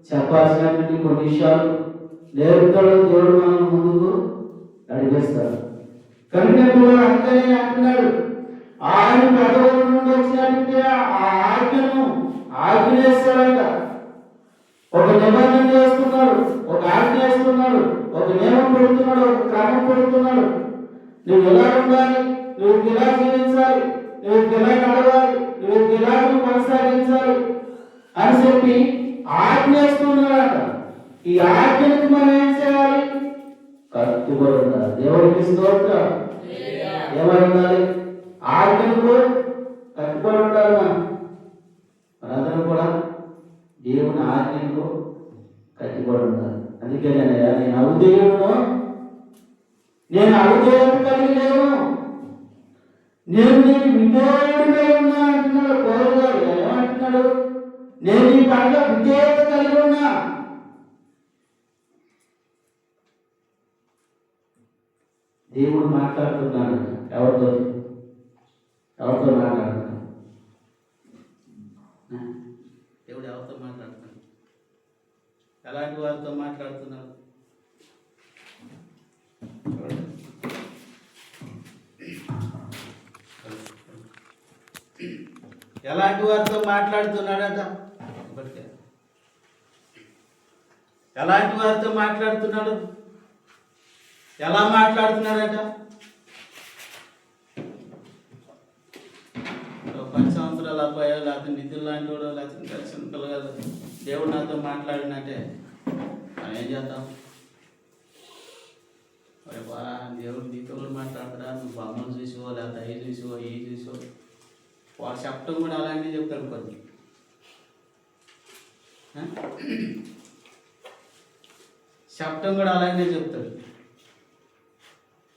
చెప్పాల్సినటువంటి కొన్ని విషయాలు నేర్పుతాడు. దేవుడు మనం ముందుకు నడిపిస్తాడు. కనుక అంతనే అంటున్నాడు, ఆయన పెదవుల నుండి వచ్చినట్టు ఆ ఆజ్ఞేస్తాడంట. ఒక నిబంధన చేస్తున్నాడు, ఒక ఆజ్ఞ చేస్తున్నాడు, ఒక నియమం పెడుతున్నాడు, ఒక క్రమం పెడుతున్నాడు. నువ్వు ఎలా ఉండాలి, నువ్వు ఎలా జీవించాలి, నువ్వు ఎలా నడవాలి, నువ్వు ఎలా కొనసాగించాలి అని చెప్పి ఆజ్ఞేస్తున్నాడట. ఈ ఆజ్ఞకు మనం ఏం చేయాలి? కట్టుబడి ఉండాలి. దేవుడికి స్తోత్రం. ఏమై ఉండాలి? ఆజ్ఞకు కట్టుబడి ఉండాలి. మనందరం కూడా దేవుని ఆజ్ఞకు కట్టుబడి ఉండాలి. అందుకే నేను అవిధేయుడును, నేను అవిధేయత కలిగి లేను, నేను నీకు విధేయుడిగా ఉన్నా అంటున్నాడు పౌలు గారు. ఏమంటున్నాడు? నేను నీ పట్ల విధేయత కలిగి ఉన్నా. దేవుడు మాట్లాడుతున్నాడు. ఎవరితో మాట్లాడుతున్నాడు? దేవుడు ఎవరితో మాట్లాడుతున్నాడు? ఎలాంటి వారితో మాట్లాడుతున్నాడు? ఎలాంటి వారితో మాట్లాడుతున్నాడట? ఎలాంటి వారితో మాట్లాడుతున్నాడు? ఎలా మాట్లాడుతున్నాడట? 10 సంవత్సరాల అబ్బాయో, లేకపోతే నిధులు లాంటి వాడో, లేకపోతే కలిసిన పిల్లలు దేవుడు నాతో మాట్లాడినట్టే మనం ఏం చేద్దాం? దేవుడు నీతో మాట్లాడతాడా? నువ్వు బొమ్మలు చూసివో, లేకపోతే అవి చూసివో, ఇవి చూసివో. వాడు చెప్పడం కూడా అలాంటివి చెప్తాడు. కొన్ని చెప్పడం కూడా అలాగే చెప్తాడు.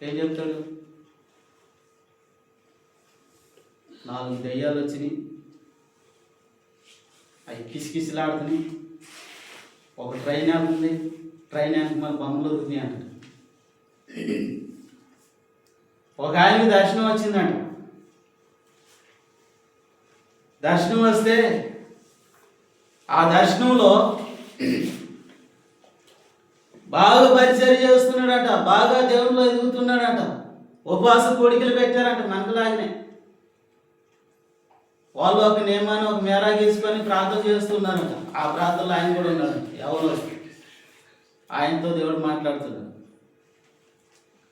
ఏం చెప్తాడు? 4 దెయ్యాలు వచ్చినాయి, అవి కిసికిసిలాడుతున్నాయి, ఒక ట్రైన్ వెళ్తుంది, ట్రైన్ వెనక మన బొమ్మలు దొరుకుతున్నాయి అంట. ఒక ఆయనకి దర్శనం వచ్చిందంట. దర్శనం వస్తే ఆ దర్శనంలో బాగా పరిచర్య చేస్తున్నాడట, బాగా దేవుళ్ళు ఎదుగుతున్నాడట, ఉపవాస కోడికలు పెట్టారంట మనకులాగానే. వాళ్ళు ఒక నియమాన్ని, ఒక మేర గీసుకొని ప్రార్థన చేస్తున్నారట. ఆ ప్రార్థనలో ఆయన కూడా ఉన్నాడు. ఎవరు ఆయనతో దేవుడు మాట్లాడుతున్నాడు.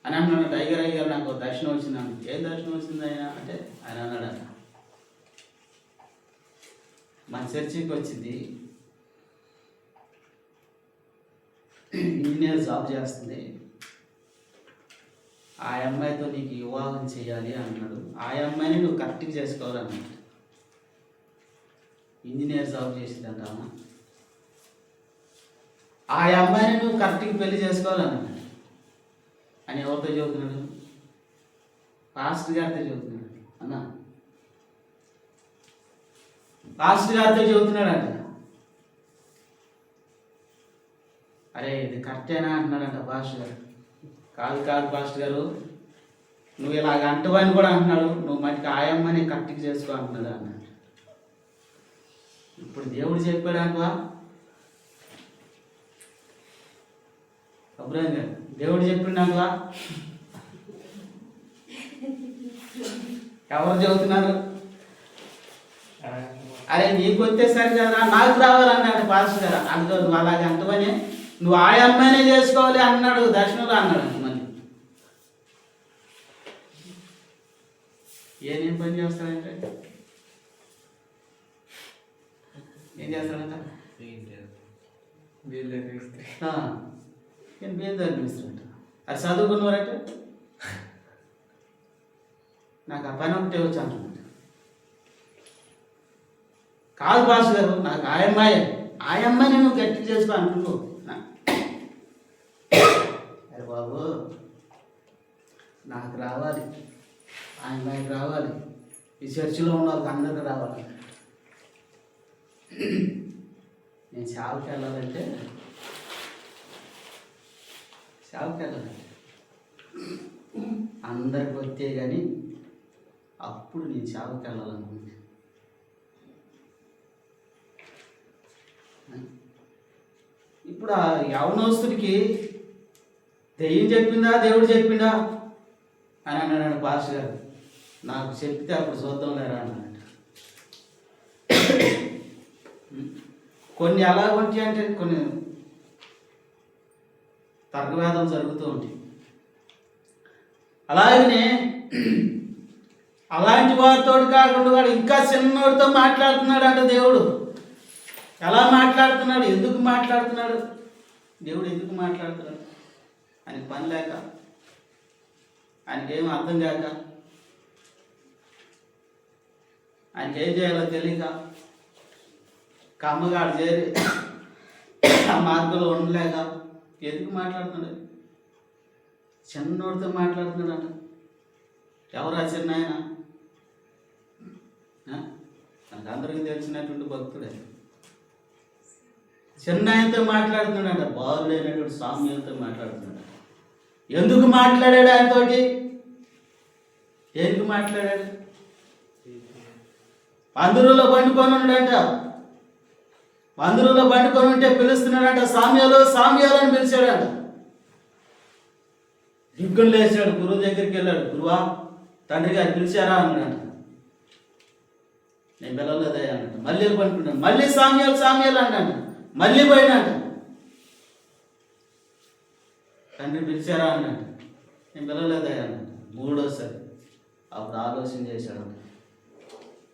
అని అన్నాడు. టైగర్ అయ్యారు, నాకు దర్శనం వచ్చింది. ఏం దర్శనం వచ్చింది ఆయన అంటే ఆయన అన్నాడు, మన చర్చికి వచ్చింది, ఇంజనీర్ జాబ్ చేస్తుంది, ఆ అమ్మాయితో నీకు వివాహం చేయాలి అన్నాడు. ఆ అమ్మాయిని నువ్వు కరెక్ట్గా చేసుకోవాలన్నాడు. ఇంజనీర్ జాబ్ చేసిందంట అమ్మ. ఆ అమ్మాయిని నువ్వు కరెక్ట్గా పెళ్లి చేసుకోవాలన్నాడు. అని ఎవరితో చెబుతున్నాడు? పాస్టర్ గారితో చెబుతున్నాడు. అన్న పాస్టర్ గారితో చెబుతున్నాడంట. అరే ఇది కరెక్టేనా అంటున్నాడంట పాస్టర్ గారు. కాదు పాస్టర్ గారు, నువ్వు ఇలాగ అంటవని కూడా అంటున్నాడు, నువ్వు మటుకు ఆయమ్మని కరెక్ట్గా చేసుకో అంటున్నాడు అన్నాడు. ఇప్పుడు దేవుడు చెప్పాడు అంటవా అబ్రాహిం గారు? దేవుడు చెప్పిండంటవా? ఎవరు చెబుతున్నారు? అరే నీకు వచ్చేసరి కదా నాకు రావాలన్నాడు పాస్టర్ గారు. అందులో నువ్వు అలాగే అంటవని నువ్వు ఆ అమ్మాయినే చేసుకోవాలి అన్నాడు, దర్శనంలో అన్నాడు. మళ్ళీ ఏం పని చేస్తాడంటే ఏం చేస్తాడంట? నేను బేద అనిపిస్తాడంట. అది చదువుకున్నవారంటే నాకు ఆ పని ఒకటే వచ్చి అంటున్నాడు. కాదు పాస్టర్ గారు, నాకు ఆ అమ్మాయిని నువ్వు గట్టి చేసుకో అంటున్నావు. అరే బాబు, నాకు రావాలి, ఆ అమ్మాయికి రావాలి, ఈ చర్చిలో ఉన్న వాళ్ళకి అందరికీ రావాలి. నేను సేవకి వెళ్ళాలంటే అందరికి వస్తే కానీ అప్పుడు నేను సేవకి వెళ్ళాలనుకుంటున్నాను. ఇప్పుడు ఆ యవనస్తుడికి దెయ్యం చెప్పిందా దేవుడు చెప్పిందా అని అన్నాడు పాస్టర్ గారు. నాకు చెప్తే అప్పుడు చూద్దాం లేరా అన్నాడు. కొన్ని ఎలా ఉంటాయి అంటే కొన్ని తర్కవేదం జరుగుతూ ఉంటాయి. అలాగనే అలాంటి వారితో కాకుండా వాడు ఇంకా చిన్నోడితో మాట్లాడుతున్నాడు అంట దేవుడు. ఎలా మాట్లాడుతున్నాడు? ఎందుకు మాట్లాడుతున్నాడు? దేవుడు ఎందుకు మాట్లాడుతున్నాడు? ఆయనకి పని లేక, ఆయనకేం అర్థం కాక, ఆయనకి ఏం చేయాలో తెలియక, కమ్మగాడు చేరి ఆ మార్గంలో ఉండలేక ఎందుకు మాట్లాడుతున్నాడు? చిన్నోడితో మాట్లాడుతున్నాడు అంట. ఎవరా చిన్న ఆయన? నాకు అందరికీ తెలిసినటువంటి భక్తుడే. చిన్న ఆయనతో మాట్లాడుతున్నాడంట. బాలుడైనటువంటి సామ్యులతో మాట్లాడుతున్నాడు. ఎందుకు మాట్లాడాడు ఆయనతోటి? ఎందుకు మాట్లాడాడు? పందిరులో పండుకొని ఉన్నాడంట. పందిరులో పండుకొని ఉంటే పిలుస్తున్నాడంట, సామ్యాలు సామ్యాలు అని పిలిచాడంట. దిగ్గులు లేచాడు, గురువు దగ్గరికి వెళ్ళాడు. గురువా, తండ్రి గారు పిలిచారా అన్నాడంట. నేను పిలవలేదా అన్నట్టు. మళ్ళీ పండుకున్నాడు. మళ్ళీ సామ్యాలు సామ్యాలు అన్నాడు. మళ్ళీ పోయినాడు. తండ్రి పిలిచారా అన్నాడు. నేను పిలవలేదా అన్నాడు. మూడోసారి అప్పుడు ఆలోచన చేశాడు.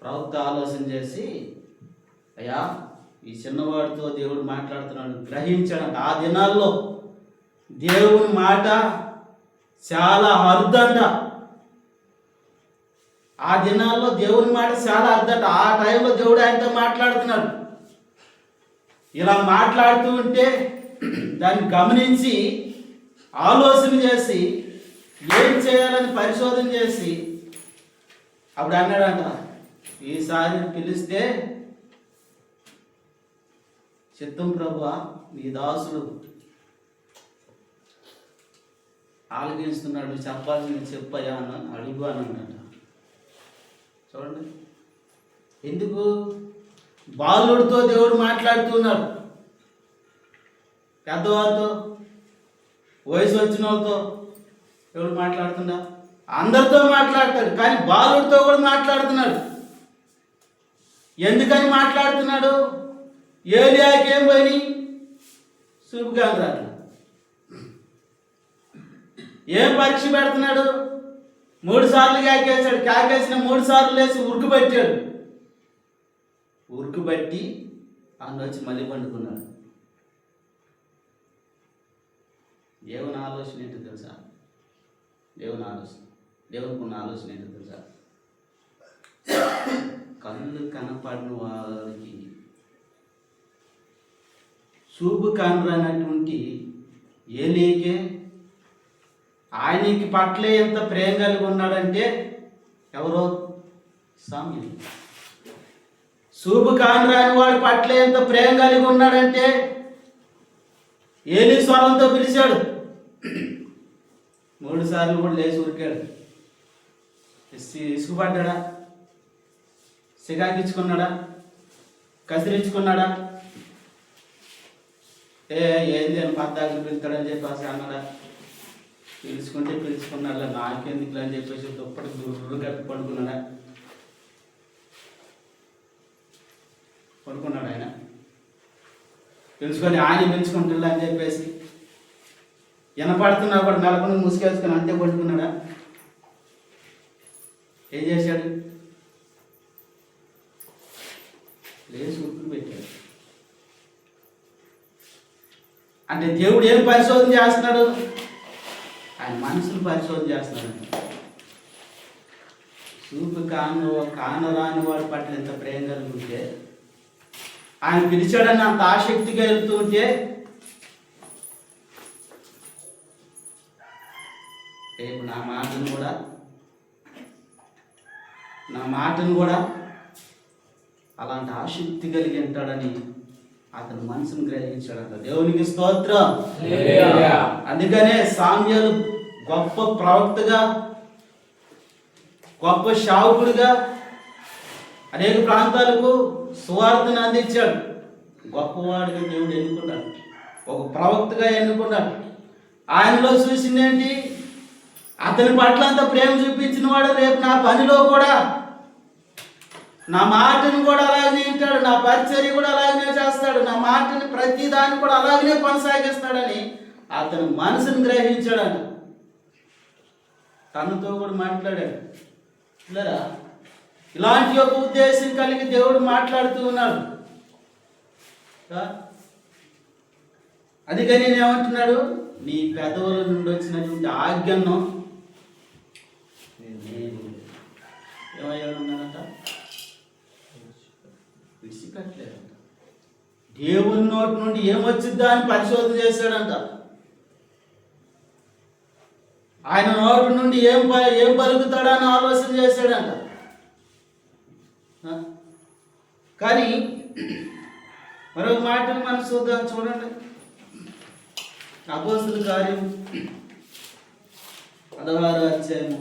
ప్రవక్త ఆలోచన చేసి, అయ్యా ఈ చిన్నవాడితో దేవుడు మాట్లాడుతున్నాడు గ్రహించాడంట. ఆ దినాల్లో దేవుని మాట చాలా అరుదంట. ఆ దినాల్లో దేవుని మాట చాలా అరుదంట. ఆ టైంలో దేవుడు ఆయనతో మాట్లాడుతున్నాడు. ఇలా మాట్లాడుతూ ఉంటే దాన్ని గమనించి ఆలోచన చేసి ఏం చేయాలని పరిశోధన చేసి అప్పుడు అన్నాడంట, ఈసారి పిలిస్తే చిత్తం ప్రభువా, నీ దాసుడు ఆలకిస్తున్నాడు, చెప్పాల్సింది చెప్పయ్యా అని అడుగు అని అన్నట. చూడండి, ఎందుకు? బాలుడితో దేవుడు మాట్లాడుతున్నాడు. పెద్దవారితో, వయసు వచ్చిన వాళ్ళతో దేవుడు మాట్లాడుతున్నా, అందరితో మాట్లాడతాడు. కానీ బాలుడితో కూడా మాట్లాడుతున్నాడు. ఎందుకని మాట్లాడుతున్నాడు? ఏలియాకి ఏం పోయి చూపుగా రాదు. ఏం పరీక్ష పెడుతున్నాడు? 3 సార్లు కాకేశాడు. కాకేసిన 3 సార్లు లేచి ఉరుకు పెట్టాడు. ఉరుకు బట్టి ఆయన వచ్చి మళ్ళీ పండుకున్నాడు. దేవుని ఆలోచన ఏంటో తెలుసా? దేవునికి ఉన్న ఆలోచన ఏంటో తెలుసా? కళ్ళు కనపడిన వారికి చూపు కానరానటువంటి ఏలీకే ఆయనకి పట్లే ఎంత ప్రేమ కలిగి ఉన్నాడంటే ఎవరో సామ్యులు. చూపు కానరాని వాడి పట్లే ఎంత ప్రేమ కలిగి ఉన్నాడంటే ఏలీ స్వరంతో పిలిచాడు. 3 సార్లు కూడా లేచి ఉరికాడు. ఇసుగుపడ్డా? సిగాకిచ్చుకున్నాడా? కసిరించుకున్నాడా? ఏంది అని పద్దాకి పిలుతాడని చెప్పేసి అన్నాడా? పిలుచుకున్నాడా? నాకెందుకు అని చెప్పేసి దుప్పటి గుర్రు కప్పి పడుకున్నాడా? ఆయన పిలుచుకొని ఆయన పిలుచుకుంటున్నా అని చెప్పేసి వినపడుతున్నా కూడా మెలకొని ముసుకేసుకొని అంతే పడుకున్నాడా? ఏం చేశాడు? లేచి ఉరుకులు పెట్టాడు. అంటే దేవుడు ఏం పరిశోధన చేస్తున్నాడు? ఆయన మనసును పరిశోధన చేస్తున్నాడు. చూపు కానరాని వాడి పట్ల ఎంత ప్రేమ కలుగుంటే, ఆయన పిలిచాడని అంత ఆసక్తిగా వెళ్తూ ఉంటే, రేపు నా మాటను కూడా అలాంటి ఆసక్తి కలిగి ఉంటాడని అతను మనసును గ్రహించాడంట. దేవునికి స్తోత్రం. అందుకనే సామ్యూయేలు గొప్ప ప్రవక్తగా, గొప్ప శావకుడిగా అనేక ప్రాంతాలకు సువార్తను అందించాడు. గొప్పవాడిగా దేవుడు ఎన్నుకున్నాడు, ఒక ప్రవక్తగా ఎన్నుకున్నాడు. ఆయనలో చూసిందేంటి? అతని పట్ల అంత ప్రేమ చూపించిన వాడు రేపు నా పనిలో కూడా నా మాటను కూడా అలాగనే వింటాడు, నా పరిచర్య కూడా అలాగనే చేస్తాడు, నా మాటని ప్రతి దాన్ని కూడా అలాగనే కొనసాగిస్తాడని అతను మనసును గ్రహించాడని తనతో కూడా మాట్లాడాడు. ఇలారా ఇలాంటి ఒక ఉద్దేశం కలిగి దేవుడు మాట్లాడుతూ ఉన్నాడు. అందుకని నేను ఏమంటున్నాడు? నీ పెదవుల నుండి వచ్చినటువంటి ఆజ్ఞను ఏమయ్యాడున్నాడంట? విడిచిపెట్టలేదంట. దేవుని నోటి నుండి ఏమొచ్చిద్దా అని పరిశోధన చేశాడంట. ఆయన నోటి నుండి ఏం పలుకుతాడని ఆలోచన చేశాడంట. కానీ మరొక మాటను మనం చూడండి. అపోస్తలుల కార్యం 16వ అధ్యాయము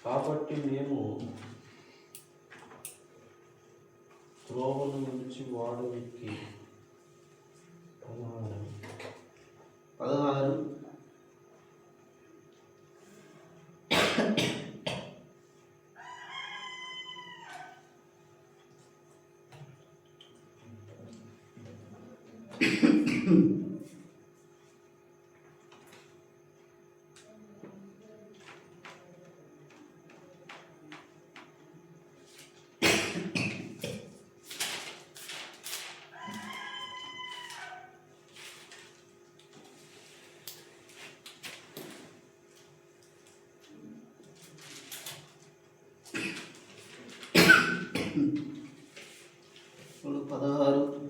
కాబట్టి మేము త్రోవను విడిచి వాడవికి 16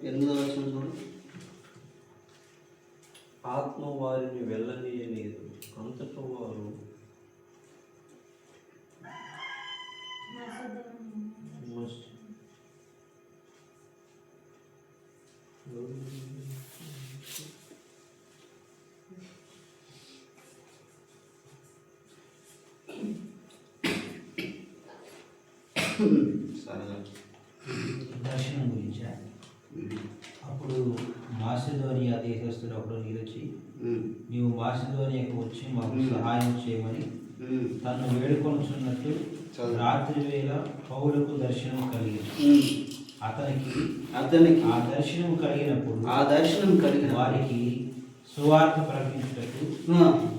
8వ వచనం చూడు. సరేగా. దర్శనం గురించా. అప్పుడు మాసిదోనియా దేశస్తుడు ఒకడు నిలిచి, నీవు మాసిదోనియాకు వచ్చి మాకు సహాయం చేయమని తను వేడుకొనుచున్నట్టు రాత్రి వేళ పౌలుకు దర్శనం కలిగింది. అతనికి ఆ దర్శనం కలిగినప్పుడు వారికి సువార్త ప్రకటించుటకు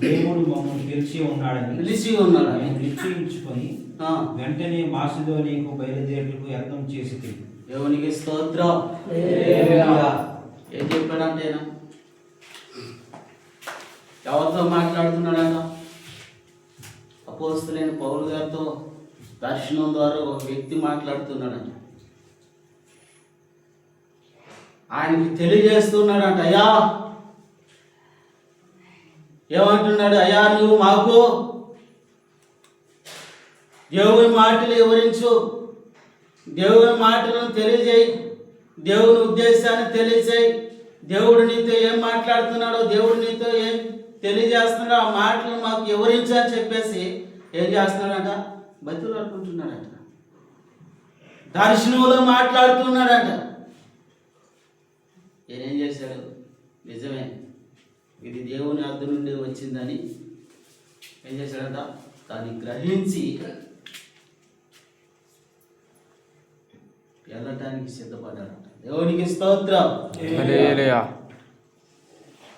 దేవుడు మమ్మల్ని పిలిచి ఉన్నాడని నిశ్చయించుకొని వెంటనే మాసిదోనియాకు బయలుదేరుటకు యత్నం చేసి దేవునికి స్తోత్రం. ఏం చెప్పాడంటే ఎవరితో మాట్లాడుతున్నాడంట? అపోస్తలుడైన పౌలు గారితో దర్శనం ద్వారా ఒక వ్యక్తి మాట్లాడుతున్నాడంట. ఆయనకి తెలియజేస్తున్నాడంట, అయ్యా ఏమంటున్నాడు? అయ్యా నువ్వు మాకు దేవుని మాటలు వివరించు, దేవుని మాటలను తెలియజేయి, దేవుని ఉద్దేశాన్ని తెలియజేయి, దేవుడు నీతో ఏం మాట్లాడుతున్నాడో, దేవుడు నీతో ఏం తెలియజేస్తున్నాడో ఆ మాటలు మాకు వివరించని చెప్పేసి ఏం చేస్తున్నాడంట? బతులు అనుకుంటున్నాడంట, దర్శనంలో మాట్లాడుతున్నాడంట. ఏం చేశాడు? నిజమే ఇది దేవుని అర్థ నుండి వచ్చిందని ఏం చేశాడంట? దాన్ని గ్రహించి వెళ్ళటానికి సిద్ధపడ్డాడంట. దేవునికి స్తోత్రం.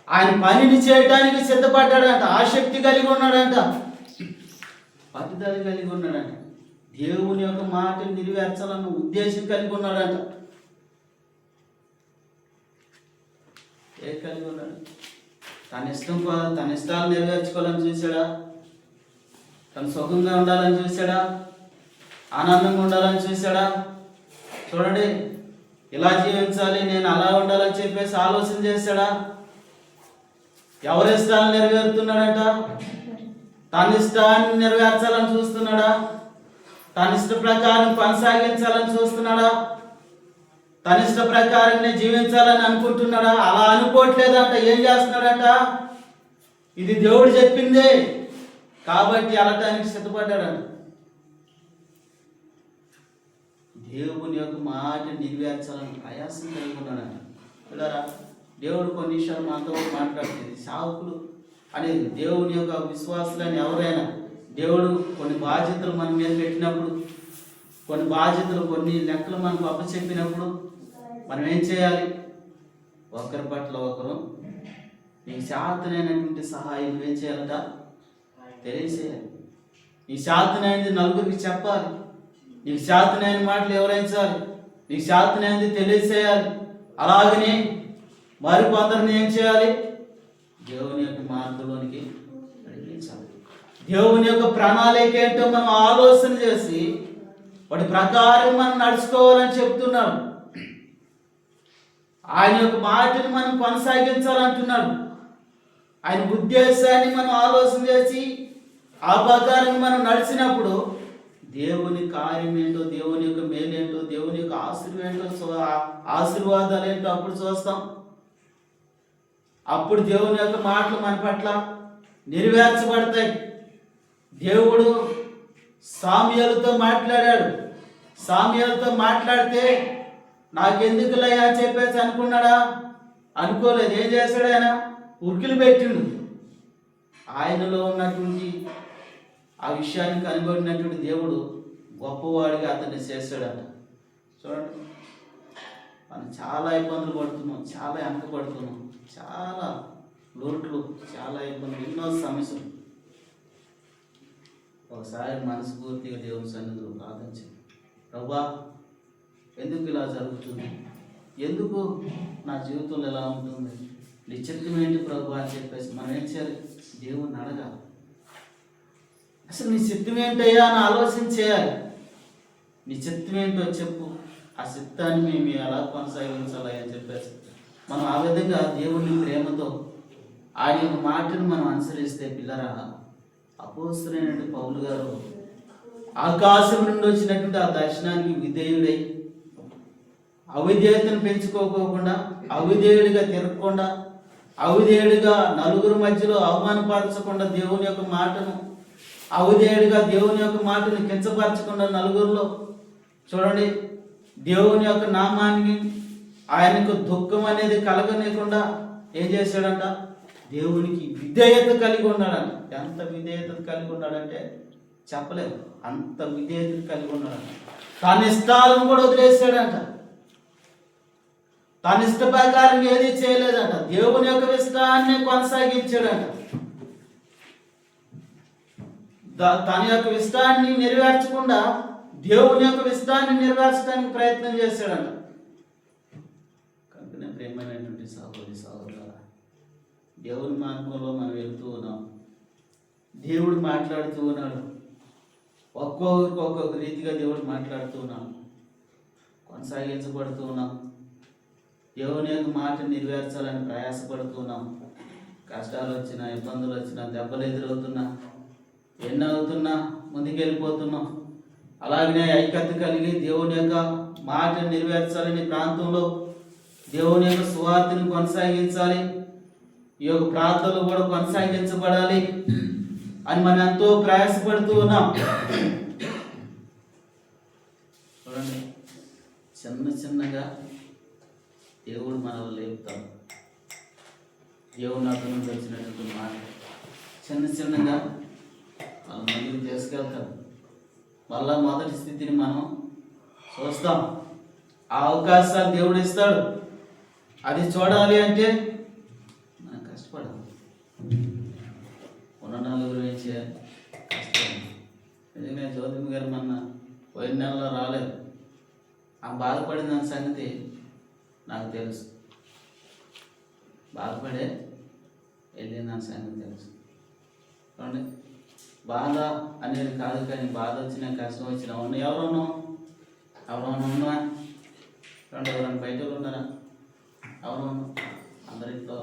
ఆయన పనిని చేయటానికి సిద్ధపడ్డాడంట. ఆసక్తి కలిగి ఉన్నాడంట, పట్టుదల కలిగి ఉన్నాడంట, దేవుని యొక్క మాటను నెరవేర్చాలన్న ఉద్దేశం కలిగి ఉన్నాడంట. ఏ కలిగి ఉన్నాడు? తన ఇష్టాలు నెరవేర్చుకోవాలని చూశాడా? తను సుఖంగా ఉండాలని చూశాడా? ఆనందంగా ఉండాలని చూశాడా? చూడండి, ఇలా జీవించాలి, నేను అలా ఉండాలని చెప్పేసి ఆలోచన చేశాడా? ఎవరి ఇష్టాలు నెరవేరుతున్నాడంట? తన ఇష్టాన్ని నెరవేర్చాలని చూస్తున్నాడా? తన ఇష్ట ప్రకారం కొనసాగించాలని చూస్తున్నాడా? తన ఇష్ట ప్రకారంగా జీవించాలని అనుకుంటున్నాడా? అలా అనుకోవట్లేదంట. ఏం చేస్తున్నాడంట? ఇది దేవుడు చెప్పిందే కాబట్టి వెళ్ళటానికి సిద్ధపడ్డాడంట. దేవుని యొక్క మాట నెరవేర్చాలని ప్రయాసం కలిగి ఉన్నాడంట. పిల్లరా, దేవుడు కొన్ని విషయాలు మనతో మాట్లాడుతుంది. సావుకులు అనేది దేవుని యొక్క విశ్వాసులని ఎవరైనా దేవుడు కొన్ని బాధ్యతలు మన మీద పెట్టినప్పుడు, కొన్ని బాధ్యతలు, కొన్ని లెక్కలు మనకు అప్పచెప్పినప్పుడు మనం ఏం చేయాలి? ఒకరి పట్ల ఒకరు నీకు శాతనైనటువంటి సహాయం ఏం చేయాలంట? తెలియచేయాలి. నీ శాతనైనది నలుగురికి చెప్పాలి. నీకు శాతనైన మాటలు వివరించాలి. నీకు శాతనైనది తెలియచేయాలి. అలాగనే మరికొందరిని ఏం చేయాలి? దేవుని యొక్క మార్గంలోనికి నడిపించాలి. దేవుని యొక్క ప్రణాళిక ఏంటో మనం ఆలోచన చేసి వాటి ప్రకారం మనం నడుచుకోవాలని చెప్తున్నాడు. ఆయన యొక్క మాటని మనం కొనసాగించాలంటున్నాడు. ఆయన ఉద్దేశాన్ని మనం ఆలోచన చేసి ఆ ప్రకారం మనం నడిచినప్పుడు దేవుని కార్యం ఏంటో, దేవుని యొక్క మేలేంటో, దేవుని యొక్క ఆశీర్వాదాలు ఏంటో అప్పుడు చూస్తాం. అప్పుడు దేవుని యొక్క మాటలు మన పట్ల నెరవేర్చబడతాయి. దేవుడు సామ్యూయేలుతో మాట్లాడాడు. సామ్యూయేలుతో మాట్లాడితే నాకెందుకులయ్యా అని చెప్పేసి అనుకున్నాడా? అనుకోలేదు. ఏం చేశాడు? ఆయన ఉరికిలు పెట్టిండు. ఆయనలో ఉన్నటువంటి ఆ విషయాన్ని కనుగొన్నటువంటి దేవుడు గొప్పవాడిగా అతన్ని చేశాడట. చూడండి, మనం చాలా ఇబ్బందులు పడుతున్నాం, చాలా వెనకబడుతున్నాం, చాలా లోట్లు, చాలా ఇబ్బందులు, ఎన్నో సమస్యలు. ఒకసారి మనస్ఫూర్తిగా దేవుని సన్నిధిలో ప్రార్థించండి. ప్రభువా, ఎందుకు ఇలా జరుగుతుంది? ఎందుకు నా జీవితంలో ఎలా ఉంటుంది? నీ చిత్తం ఏంటి ప్రభు అని చెప్పేసి మనం ఏం చేయాలి? దేవుణ్ణి అడగాలి. అసలు నీ చిత్తం ఏంటయ్యా అని ఆలోచన చేయాలి. నీ చిత్తం ఏంటో చెప్పు, ఆ చిత్తాన్ని మేము ఎలా కొనసాగించాలి అని చెప్పేసి మనం ఆ విధంగా దేవుని ప్రేమతో ఆయన మాటను మనం అనుసరిస్తే పిల్లరా, అపోస్తలుడైన పౌలు గారు ఆకాశం నుండి వచ్చినటువంటి ఆ దర్శనానికి విధేయుడై అవిధేయతను పెంచుకోకుండా, అవిధేయుడిగా తిరగకుండా, అవిధేయుడిగా నలుగురు మధ్యలో అవమానపరచకుండా, దేవుని యొక్క మాటను అవిధేయుడిగా దేవుని యొక్క మాటను కించపరచకుండా, నలుగురిలో చూడండి, దేవుని యొక్క నామానికి ఆయనకు దుఃఖం అనేది కలగనీయకుండా ఏం చేశాడంట? దేవునికి విధేయత కలిగి ఉన్నాడంట. ఎంత విధేయత కలిగి ఉన్నాడంటే చెప్పలేదు, అంత విధేయత కలిగి ఉన్నాడంట. తన ఇష్టాలను కూడా వదిలేసాడంట. తన ఇష్ట ప్రకారం ఏది చేయలేదంట. దేవుని యొక్క ఇష్టాన్ని కొనసాగించాడంట. తన యొక్క ఇష్టాన్ని నెరవేర్చకుండా దేవుని యొక్క ఇష్టాన్ని నెరవేర్చడానికి ప్రయత్నం చేశాడంట. కనుక నేను ప్రేమైనటువంటి సహోదరి సహోదరులారా, దేవుని మార్గంలో మనం వెళ్తూ ఉన్నాం. దేవుడు మాట్లాడుతూ ఉన్నాడు. ఒక్కొక్కరికి ఒక్కొక్క రీతిగా దేవుడు మాట్లాడుతూ ఉన్నాడు. కొనసాగించబడుతూ ఉన్నాం. దేవుని యొక్క మాట నెరవేర్చాలని ప్రయాసపడుతున్నాం. కష్టాలు వచ్చినా, ఇబ్బందులు వచ్చినా, దెబ్బలు ఎదురవుతున్నా, ఎన్ని అవుతున్నా ముందుకెళ్ళిపోతున్నాం. అలాగనే ఐక్యత కలిగి దేవుని యొక్క మాట నెరవేర్చాలని ప్రాంతంలో దేవుని యొక్క సువార్తను కొనసాగించాలి. ఈ యొక్క ప్రాంతాలు కూడా కొనసాగించబడాలి అని మనం ఎంతో ప్రయాసపడుతూ ఉన్నాం. చూడండి, చిన్నగా దేవుడు మనల్ని లేపుతాడు. దేవుడు నాతో నుండి వచ్చినటువంటి మాట చిన్నగా వాళ్ళ ముందుకు తీసుకెళ్తాడు. మళ్ళా మొదటి స్థితిని మనం చూస్తాం. ఆ అవకాశాలు దేవుడు ఇస్తాడు. అది చూడాలి అంటే మనం కష్టపడాలి. ఉన్న నలుగురు ఏం చేయాలి? కష్టపడాలి. నిజంగా జ్యోతిమ గారు మొన్న పోయిన నెలలో రాలేదు. ఆ బాధపడిన సంగతి నాకు తెలుసు. బాధపడే వెళ్ళిన సంగతి తెలుసు. చూడండి, బాధ అనేది కాదు, కానీ బాధ వచ్చినా కష్టం వచ్చినా ఎవరన్నా ఉన్నా చూడండి, ఎవరైనా బయట ఉన్నారా? ఎవరు అందరింట్లో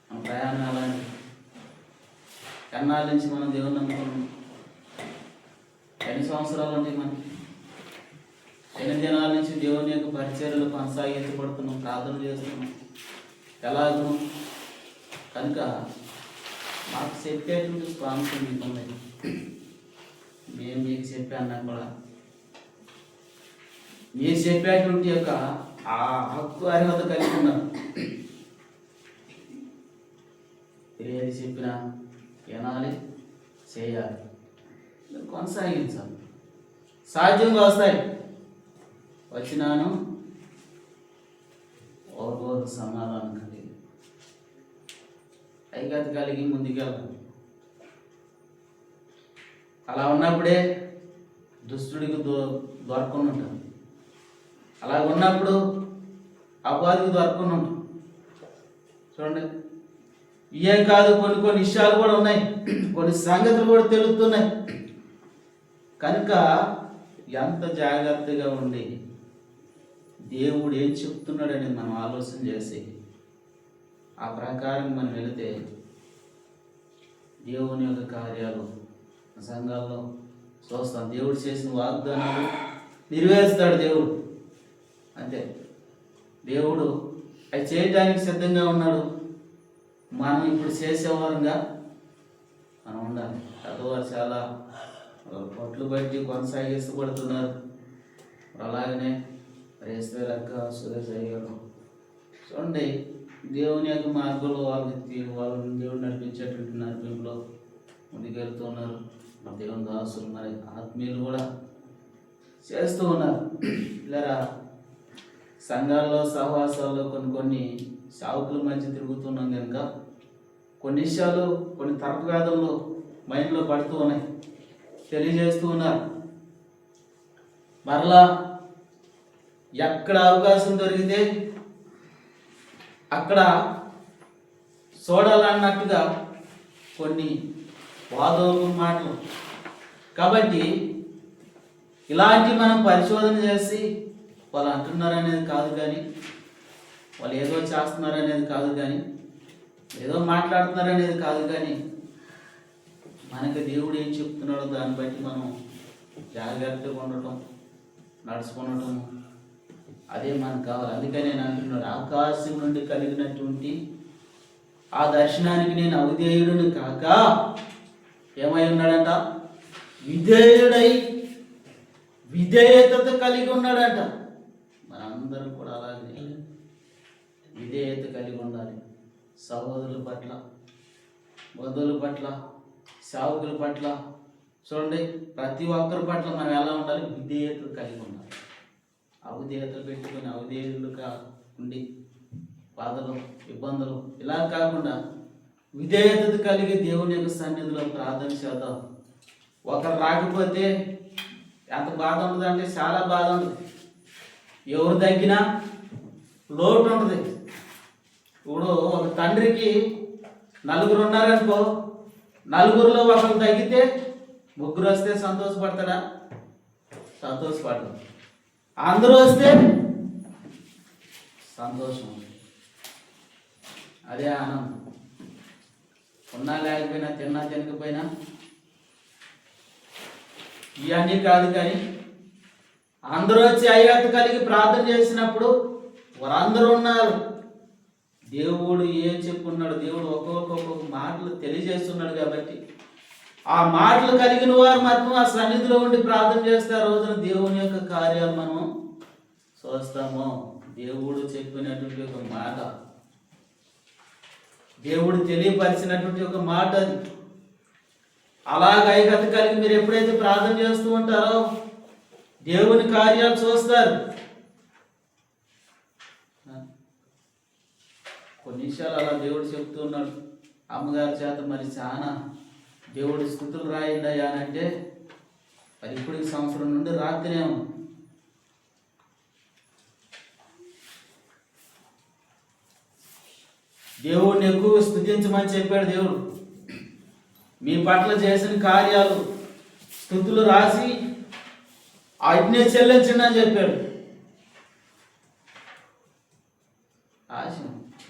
మన ప్రయాణం అలాంటి ఎన్నాళ్ళ నుంచి మనం దేవుని నమ్ముకున్నాం. ఎన్ని సంవత్సరాలు ఉంటాయి మనకి? ఎన్ని దినాల నుంచి దేవుని యొక్క పరిచర్యలు కొనసాగించబడుతున్నాం, ప్రార్థన చేస్తున్నాం. ఎలాగూ కనుక మాకు చెప్పేటువంటి ప్రాంతం మీకు ఉన్నది. మేము మీకు చెప్పాన్నా కూడా మీరు చెప్పేటువంటి యొక్క ఆ హక్కు అర్హత కలిగి ఉన్నారు. ఏది చెప్పినా వినాలి, చేయాలి, కొనసాగించాలి. సాధ్యంగా వస్తాయి. వచ్చినాను ఒక సమాధానం కలిగి ఐక్యత కలిగి ముందుకెళ్ళాలి. అలా ఉన్నప్పుడే దుష్టుడికి దొరకకుండా ఉంటాం. అలా ఉన్నప్పుడు అపవాదికి దొరకకుండా ఉంటాం. చూడండి, ఇవే కాదు, కొన్ని విషయాలు కూడా ఉన్నాయి, కొన్ని సంగతులు కూడా తెలుస్తున్నాయి. కనుక ఎంత జాగ్రత్తగా ఉండి దేవుడు ఏం చెప్తున్నాడని మనం ఆలోచన చేసి ఆ ప్రకారం మనం వెళితే దేవుని యొక్క కార్యాలు సంఘాల్లో చూస్తాం. దేవుడు చేసిన వాగ్దానాలు నెరవేరుస్తాడు దేవుడు. అంతే, దేవుడు అవి చేయడానికి సిద్ధంగా ఉన్నాడు. మనం ఇప్పుడు చేసేవారంగా మనం ఉండాలి. పెద్దవారు చాలా పట్లు బట్టి కొనసాగిస్తబడుతున్నారు. అలాగనే రేస్వేరక్క సురేష్ అయ్యారు. చూడండి, దేవుని యొక్క మార్గంలో వాళ్ళని దేవుడు నడిపించేటువంటి నడిపింపులో ముందుకెళ్తున్నారు. మన దేవుని దాసులు మరి ఆత్మీయులు కూడా చేస్తూ ఉన్నారు. ఇలా సంఘాల్లో సహవాసాల్లో కొన్ని సావుకుల మధ్య తిరుగుతున్నాం కనుక కొన్ని విషయాలు కొన్ని తర్కవేదంలో మైండ్లో పడుతూ ఉన్నాయి, తెలియజేస్తూ ఉన్నారు. మరలా ఎక్కడ అవకాశం దొరికితే అక్కడ చూడాలన్నట్టుగా కొన్ని వాదోలు మాటలు. కాబట్టి ఇలాంటి మనం పరిశోధన చేసి వాళ్ళు అంటున్నారనేది కాదు, కానీ వాళ్ళు ఏదో చేస్తున్నారనేది కాదు, కానీ ఏదో మాట్లాడుతున్నారనేది కాదు, కానీ మనకి దేవుడు ఏం చెప్తున్నాడో దాన్ని బట్టి మనం జాగ్రత్తగా ఉండటం, నడుచుకునటం, అదే మనకు కావాలి. అందుకని నేను అంటున్నాడు, ఆకాశం నుండి కలిగినటువంటి ఆ దర్శనానికి నేను అవిధేయుడిని కాక ఏమై ఉన్నాడంట? విధేయుడై విధేయత కలిగి ఉన్నాడంట. మనందరం కూడా అలాగే విధేయత కలిగి ఉండాలి. సహోదరుల పట్ల, బంధువుల పట్ల, సేవకుల పట్ల, చూడండి ప్రతి ఒక్కరి పట్ల మనం ఎలా ఉండాలి? విధేయత కలిగి ఉండాలి. అవిధేయతలు పెట్టుకుని అవిధేయులుగా ఉండి బాధలు, ఇబ్బందులు ఇలా కాకుండా విధేయత కలిగి దేవుని యొక్క సన్నిధిలో ప్రార్థన చేద్దాం. ఒకరు రాకపోతే ఎంత బాధ ఉంటుంది అంటే చాలా బాధ ఉంటుంది. ఎవరు తగ్గినా లోటు ఉంటుంది. ఇప్పుడు ఒక తండ్రికి నలుగురు ఉన్నారనుకో, నలుగురిలో ఒకరు తగ్గితే ముగ్గురు వస్తే సంతోషపడతాడా? సంతోషపడతాడు. అందరూ వస్తే సంతోషం, అదే ఆనందం. ఉన్నా లేకపోయినా, తిన్నా తినకపోయినా ఇవన్నీ కాదు, కానీ అందరూ వచ్చి ఐక్యత కలిగి ప్రార్థన చేసినప్పుడు వారందరూ ఉన్నారు. దేవుడు ఏం చెప్పున్నాడు, దేవుడు ఒక్కొక్క మాటలు తెలియజేస్తున్నాడు. కాబట్టి ఆ మాటలు కలిగిన వారు మాత్రం ఆ సన్నిధిలో ఉండి ప్రార్థన చేస్తే ఆ రోజున దేవుని యొక్క కార్యాలు మనం చూస్తాము. దేవుడు చెప్పినటువంటి ఒక మాట, దేవుడు తెలియపరిచినటువంటి ఒక మాట అది. అలాగ ఐక్యత కలిగి మీరు ఎప్పుడైతే ప్రార్థన చేస్తూ ఉంటారో దేవుని కార్యాలు చూస్తారు. కొన్ని విషయాలు అలా దేవుడు చెప్తూ ఉన్నాడు. అమ్మగారి చేత మరి చాలా దేవుడి స్తుతులు రాయండి అయ్యా అని అంటే, మరి ఇప్పుడు ఈ సంవత్సరం నుండి రాత్రినేమో దేవుడిని ఎక్కువ స్తుతించమని చెప్పాడు దేవుడు. మీ పట్ల చేసిన కార్యాలు స్తుతులు రాసి ఆజ్ఞ చెల్లించండి అని చెప్పాడు. ఆశ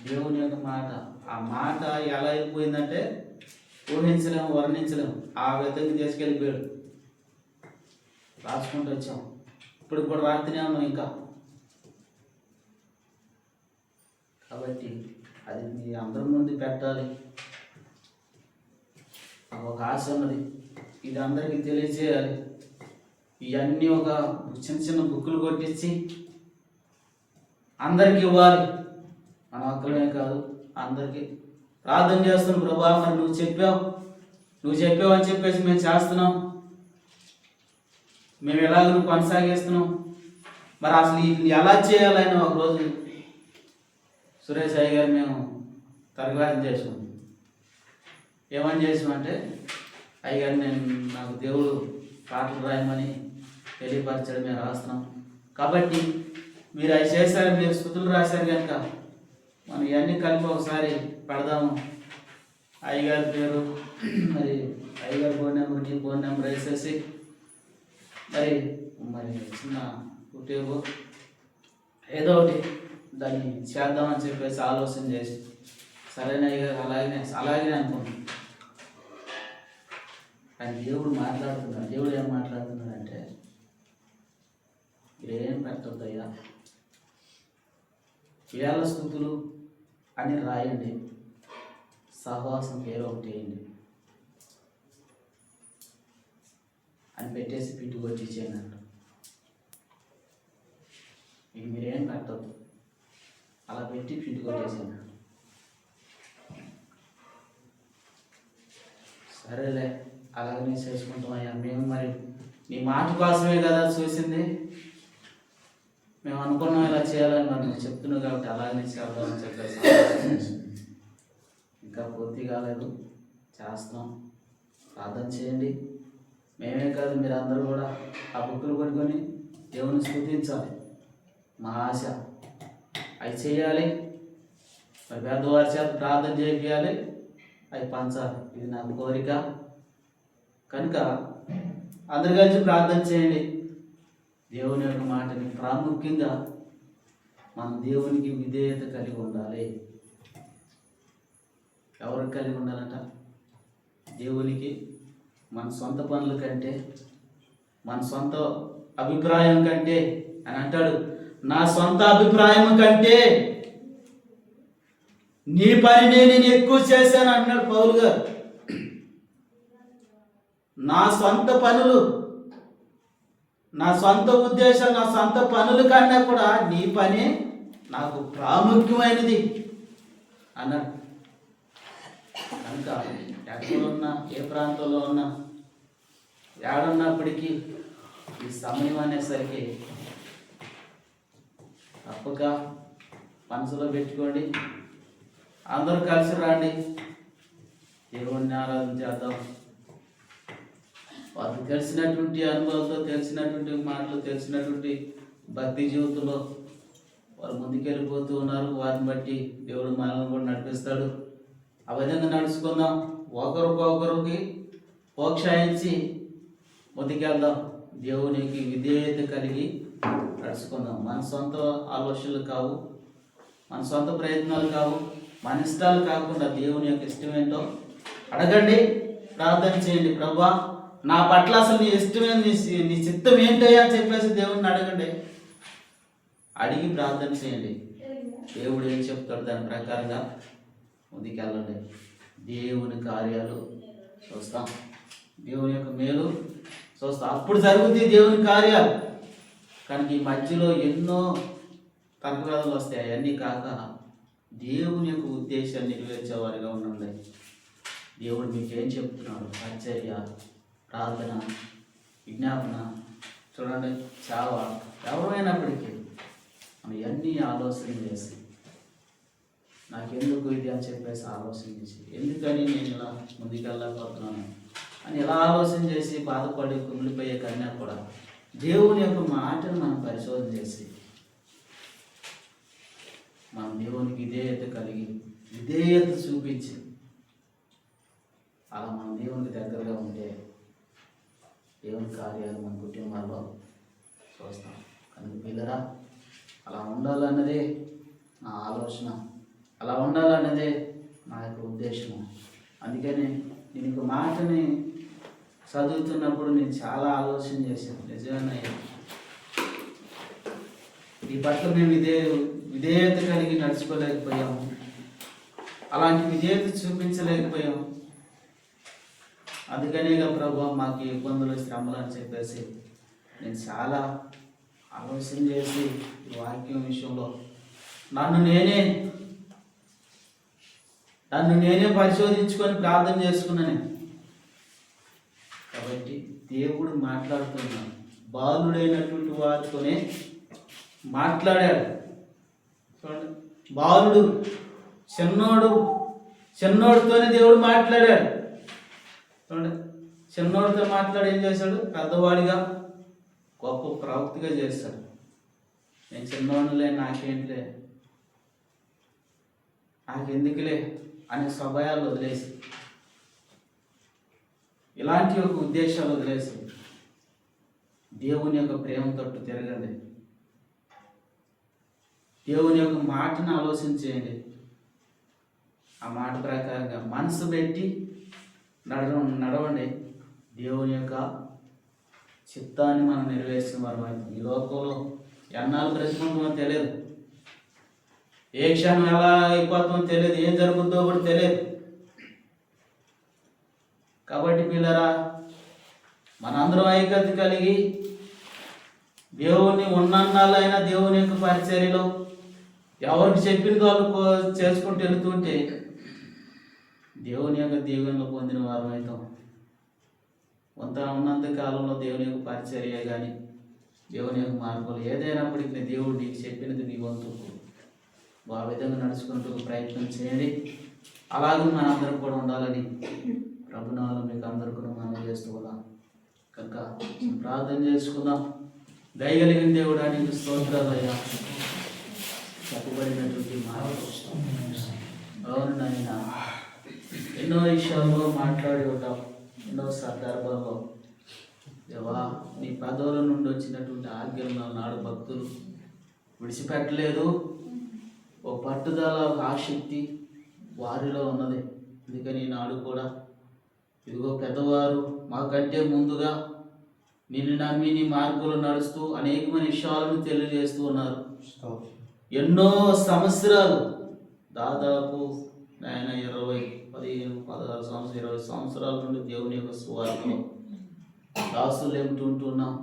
దేవుని యొక్క మాట, ఆ మాట ఎలా అయిపోయిందంటే ఊహించలేము, వర్ణించలేము. ఆ విధంగా తీసుకెళ్ళిపోయాడు. రాసుకుంటూ వచ్చాం. ఇప్పుడు కూడా రాత్రినే ఉన్నాం ఇంకా. కాబట్టి అది మీ అందరి ముందు పెట్టాలి. ఒక ఆశ ఉన్నది, ఇది అందరికీ తెలియజేయాలి. ఇవన్నీ ఒక చిన్న చిన్న బుక్కులు కొట్టించి అందరికి ఇవ్వాలి. మన ఒక్కరే కాదు, అందరికీ ప్రార్థన చేస్తున్నాం. ప్రభా మరి నువ్వు చెప్పావు అని చెప్పేసి మేము చేస్తున్నాం, మేము ఎలాగ నువ్వు కొనసాగిస్తున్నాం. మరి అసలు ఇది ఎలా చేయాలని ఒకరోజు సురేష్ అయ్య గారు మేము తరగతి చేసాం. ఏమని చేసామంటే, అయ్యగారు నాకు దేవుడు పాటలు రాయమని తెలియపరచడం మేము రాస్తున్నాం. కాబట్టి మీరు అవి చేశారు, మీరు స్తుతులు రాశారు కనుక మనం ఇవన్నీ కలిపి ఒకసారి పెడదాము. అయ్యగారి పేరు, మరి అయ్యగారి ఫోన్ నెంబర్, నీ ఫోన్ నెంబర్ వేసేసి మరి చిన్న కుటీరు ఏదో ఒకటి దాన్ని చేద్దామని చెప్పేసి ఆలోచన చేసి, సరైన అయ్యగారు అలాగే అనుకుంటున్నాం. కానీ దేవుడు మాట్లాడుతున్నాడు. దేవుడు ఏం మాట్లాడుతున్నాడు అంటే, మీరేం పెట్టద్దయ్యా, వేల స్తుతులు అని రాయండి, సహవాసం పేరు ఒకటి వేయండి అని పెట్టేసి పిట్టు కొట్టించేయండి అంట. ఇక మీరేం పెట్టద్దు, అలా పెట్టి పిట్టు కొట్టేసేయండి. సరేలే అలాగనే చేసుకుంటాం అయ్యా, మేము మరి నీ మాట కోసమే కదా చూసింది, మేము అనుకున్నాం ఇలా చేయాలని, మరి నువ్వు చెప్తున్నావు కాబట్టి అలాగనే చేద్దామని చెప్పేసి ఇంకా పూర్తి కాలేదు, చేస్తున్నాం. ప్రార్థన చేయండి. మేమే కాదు, మీరు అందరూ కూడా ఆ బుక్కులు పట్టుకొని దేవుని స్తుతించాలి. మా ఆశ అవి చేయాలి. మరి పెద్దవారి చేత ప్రార్థన చేయాలి, అవి పంచాలి. ఇది నా కోరిక. కనుక అందరు కలిసి ప్రార్థన చేయండి. దేవుని యొక్క మాటని ప్రాముఖ్యంగా మనం దేవునికి విధేయత కలిగి ఉండాలి. ఎవరికి కలిగి ఉండాలంట? దేవునికి. మన సొంత పనుల కంటే, మన సొంత అభిప్రాయం కంటే అని అంటాడు. నా సొంత అభిప్రాయం కంటే నీ పనిని నేను ఎక్కువ చేశాను అంటున్నాడు పౌలు గారు. నా సొంత పనులు, నా సొంత ఉద్దేశం, నా సొంత పనుల కన్నా కూడా నీ పని నాకు ప్రాముఖ్యమైనది అన్నాడు. కనుక ఎక్కడ ఉన్నా, ఏ ప్రాంతంలో ఉన్నా, ఏడున్నప్పటికీ ఈ సమయం అనేసరికి తప్పక మనసులో పెట్టుకోండి. అందరూ కలిసి రండి, దేవుణ్ణి ఆరాధన చేద్దాం. వాళ్ళకి తెలిసినటువంటి అనుభవాలతో, తెలిసినటువంటి మాటలు, తెలిసినటువంటి భక్తి జీవితంలో వారు ముందుకెళ్ళిపోతూ ఉన్నారు. వారిని బట్టి దేవుడు మనల్ని కూడా నడిపిస్తాడు. ఆ విధంగా నడుచుకుందాం. ఒకరికొకరికి ప్రోత్సహించి ముందుకెళ్దాం. దేవునికి విధేయత కలిగి నడుచుకుందాం. మన సొంత ఆలోచనలు కావు, మన సొంత ప్రయత్నాలు కావు, మన ఇష్టాలు కాకుండా దేవుని యొక్క ఇష్టం ఏంటో అడగండి, ప్రార్థన చేయండి. ప్రభువా, నా పట్ల అసలు నీ ఇష్టమేంటి, నీ చిత్తం ఏంటయ్యా అని చెప్పేసి దేవుడిని అడగండి. అడిగి ప్రార్థన చేయండి. దేవుడు ఏం చెప్తాడు దాని ప్రకారంగా ముందుకెళ్ళండి. దేవుని కార్యాలు చూస్తాం, దేవుని యొక్క మేలు చూస్తాం. అప్పుడు జరుగుతాయి దేవుని కార్యాలు. కానీ ఈ మధ్యలో ఎన్నో తర్కవాదాలు వస్తాయి. అవన్నీ కాక దేవుని యొక్క ఉద్దేశాన్ని నెరవేర్చేవారిగా ఉండండి. దేవుడు మీకు ఏం చెప్తున్నాడు, పరిచర్య, ప్రార్థన, విజ్ఞాపన, చూడండి, చావ, ఎవరైనప్పటికీ మనం ఇవన్నీ ఆలోచన చేసి, నాకెందుకు ఇది అని చెప్పేసి ఆలోచన చేసి, ఎందుకని నేను ఇలా ముందుకెళ్ళకపోతున్నాను అని ఇలా ఆలోచన చేసి బాధపడి కుమిలిపోయే కన్నా కూడా దేవుని యొక్క మాటను మనం పరిశోధన చేసి మనం దేవునికి విధేయత కలిగి, విధేయత చూపించి అలా మనం దేవునికి దగ్గరగా ఉంటే దేవుని కార్యాలు మన కుటుంబాల్లో చూస్తాం. కనుక పిల్లరా, అలా ఉండాలన్నదే నా ఆలోచన, అలా ఉండాలన్నదే నా యొక్క ఉద్దేశము. అందుకని నేను ఇంకో మాటని చదువుతున్నప్పుడు నేను చాలా ఆలోచన చేశాను. నిజమైన ఈ పట్ల మేము విధేయత కలిగి నడుచుకోలేకపోయాము, అలాంటి విధేయత చూపించలేకపోయాము. అందుకనే ప్రభు మాకు ఇబ్బందులు, శ్రమలు అని చెప్పేసి నేను చాలా ఆలోచన చేసి ఈ వాక్యం విషయంలో నన్ను నేనే పరిశోధించుకొని ప్రార్థన చేసుకున్నాను. కాబట్టి దేవుడు మాట్లాడుతున్నాడు, బాలుడైనటువంటి వారితోనే మాట్లాడాడు. చూడండి, బాలుడు, చిన్నోడితోనే దేవుడు మాట్లాడాడు. చూడండి, చిన్నోడితో మాట్లాడి ఏం చేశాడు, పెద్దవాడిగా గొప్ప ప్రవక్తిగా చేశాడు. నేను చిన్నోడులే, నాకేంటిలే, నాకెందుకులే అనే స్వభావాలు వదిలేసి, ఇలాంటి యొక్క ఉద్దేశాలు వదిలేసి దేవుని యొక్క ప్రేమ తట్టు తిరగండి. దేవుని యొక్క మాటను ఆలోచించేయండి. ఆ మాట ప్రకారంగా మనసు పెట్టి నడవండి. దేవుని యొక్క చిత్తాన్ని మనం నెరవేర్చిన వారు. ఈ లోకంలో ఎన్నాళ్ళు బ్రతుకుంటామో తెలియదు, ఏ క్షణం ఎలా అయిపోతామో తెలియదు, ఏం జరుగుతుందో కూడా తెలియదు. కాబట్టి పిల్లరా, మనందరం ఐక్యత కలిగి దేవుని ఉన్నన్నాళ్ళైనా దేవుని యొక్క పరిచర్యలో ఎవరికి చెప్పిన వాళ్ళు చేసుకుంటూ వెళుతుంటే దేవుని యొక్క దీవెనలు పొందిన వారు అవుతాం. ఉన్నంత కాలంలో దేవుని యొక్క పరిచర్య కానీ, దేవుని యొక్క మార్పులు ఏదైనప్పటికీ దేవుడు నీకు చెప్పినది నీ వంతు ఆ విధంగా నడుచుకుంటూ ప్రయత్నం చేయండి. అలాగే మనందరం కూడా ఉండాలని ప్రభునాలు మీకు అందరూ కూడా మనం చేస్తూ ఉన్నాం. కనుక ప్రార్థన చేసుకుందాం. దయగలిగిన దేవుడా, నీకు స్తోత్రాలయ్యా. చెప్పబడినటువంటి మాటలు అవును నాయన, ఎన్నో విషయాల్లో మాట్లాడి ఉంటాం, ఎన్నో సందర్భాల్లో. దేవా, నీ పదవుల నుండి వచ్చినటువంటి ఆజ్ఞలను నాడు భక్తులు విడిచిపెట్టలేదు. ఓ పట్టుదల, ఆసక్తి వారిలో ఉన్నది. అందుకని నాడు కూడా ఇదిగో పెద్దవారు మాకంటే ముందుగా నిన్ను నమ్మి నీ మార్గంలో నడుస్తూ అనేకమైన విషయాలను తెలియజేస్తూ ఉన్నారు. ఎన్నో సంవత్సరాలు, దాదాపు ఆయన 15-16 సంవత్సరాలు, 20 సంవత్సరాల నుండి దేవుని యొక్క సువార్తలో దాసులు ఏమిటి ఉంటున్నాం.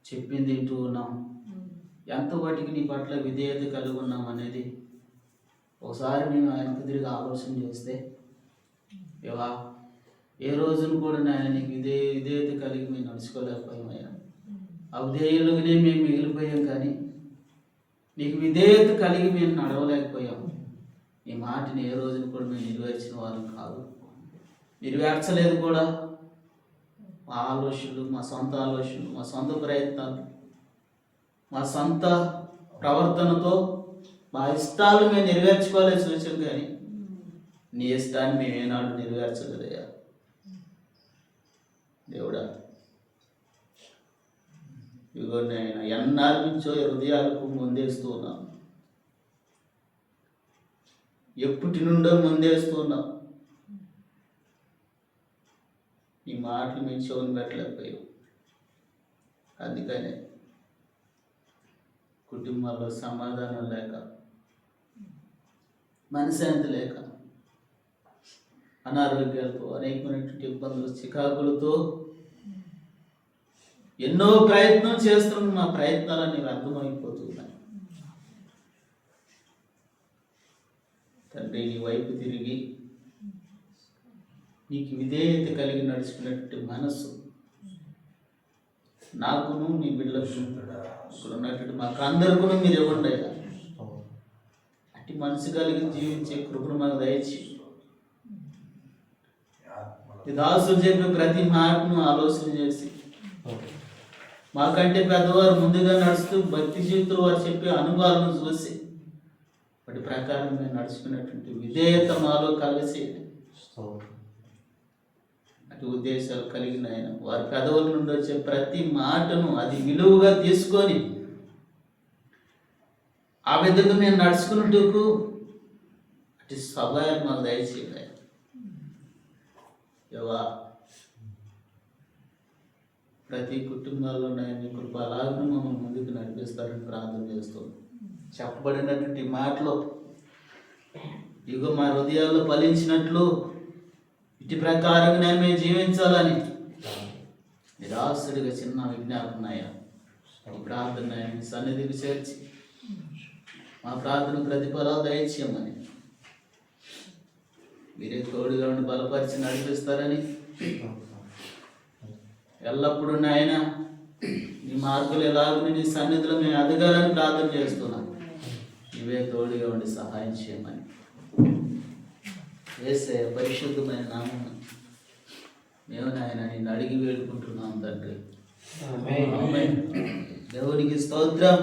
చెప్పింది వింటూ ఉన్నాం, ఎంత వాటికి నీ పట్ల విధేయత కలిగి ఉన్నాం అనేది ఒకసారి మేము ఆయనకు తిరిగి ఆలోచన చేస్తే, ఇవా ఏ రోజును కూడా నాయన నీకు విధేయత కలిగి మేము నడుచుకోలేకపోయామయ్యా. అవిధేయులుగానే మేము మిగిలిపోయాం, కానీ నీకు విధేయత కలిగి మేము నడవలేకపోయాం. నీ మాటని ఏ రోజును కూడా మేము నెరవేర్చిన వారం కాదు, నెరవేర్చలేదు కూడా. మా ఆలోచనలు, మా సొంత ఆలోచనలు, మా సొంత ప్రయత్నాలు, మా సొంత ప్రవర్తనతో మా ఇష్టాలు మేము నెరవేర్చుకోలేదు సూచన, కానీ నీ ఇష్టాన్ని మేము ఏనాడు నెరవేర్చలేదయ్యా. దేవుడా, ఇదిగో నేను ఎన్నాళ్ళ నుంచో హృదయాలకు ముందేస్తూ ఉన్నాను, ఎప్పటి నుండో ముందేస్తూ ఉన్నాం. ఈ మాటలు మేము చెవుని పెట్టలేకపోయాం. అందుకనే కుటుంబాల్లో సమాధానం లేక, మనశ్శాంతి లేక, అనారోగ్యాలతో, అనేకమైనటువంటి ఇబ్బందులు, చికాకులతో ఎన్నో ప్రయత్నం చేస్తున్న మా ప్రయత్నాలన్నీ వ్యర్థమైపోతున్నాయి. తండ్రి, నీ వైపు తిరిగి నీకు విధేయత కలిగి నడుచుకున్నట్టు మనసు నాకును నీ బిడ్డలకు ఇక్కడ ఉన్నట్టు మాకు అందరికీ మీరు ఇవ్వండి. అట్టి మనసు కలిగి జీవించే కృపను మాకు దయచి, ఈ దాసులు చెప్పే ప్రతి మాటను ఆలోచన చేసి, మాకంటే పెద్దవారు ముందుగా నడుస్తూ భక్తి జీవితంలో వారు చెప్పే అనుభవాలను చూసి వాటి ప్రకారం మేము నడుచుకున్నటువంటి విధేయత మాలో కలిసి అటు ఉద్దేశాలు కలిగిన ఆయన వారి పెదవుల నుండి వచ్చే ప్రతి మాటను అది విలువగా తీసుకొని ఆ విధంగా మేము నడుచుకున్నట్టుకు అటు సభాయాన్ని మాకు దయచేయాలి. యెహోవా, ప్రతి కుటుంబాల్లో నీ కృప అలాగే మమ్మల్ని ముందుకు నడిపిస్తారని ప్రార్థన చేస్తాం. చెప్పబడినటువంటి మాటలు ఇగో మా హృదయాల్లో ఫలించినట్లు ఇటు ప్రకారంగా మేము జీవించాలని నిరాశుడిగా చిన్న విజ్ఞాపనాయా ఈ ప్రార్థన మీ సన్నిధికి చేర్చి మా ప్రార్థన ప్రతిఫలాలు దయచేయమని, మీరే తోడుగా ఉండి బలపరిచి నడిపిస్తారని, ఎల్లప్పుడూ నాయన నీ మార్పులు ఎలాగో నీ సన్నిధిలో మేము ఎదగాలని ప్రార్థన చేస్తున్నాం. ఇవే తోడుగా ఉండి సహాయం చేయమని యేసయ్య పరిశుద్ధమైన నామం మేము నాయన నిన్ను అడిగి వేడుకుంటున్నాం తండ్రి. ఆమేన్. దేవునికి స్తోత్రం.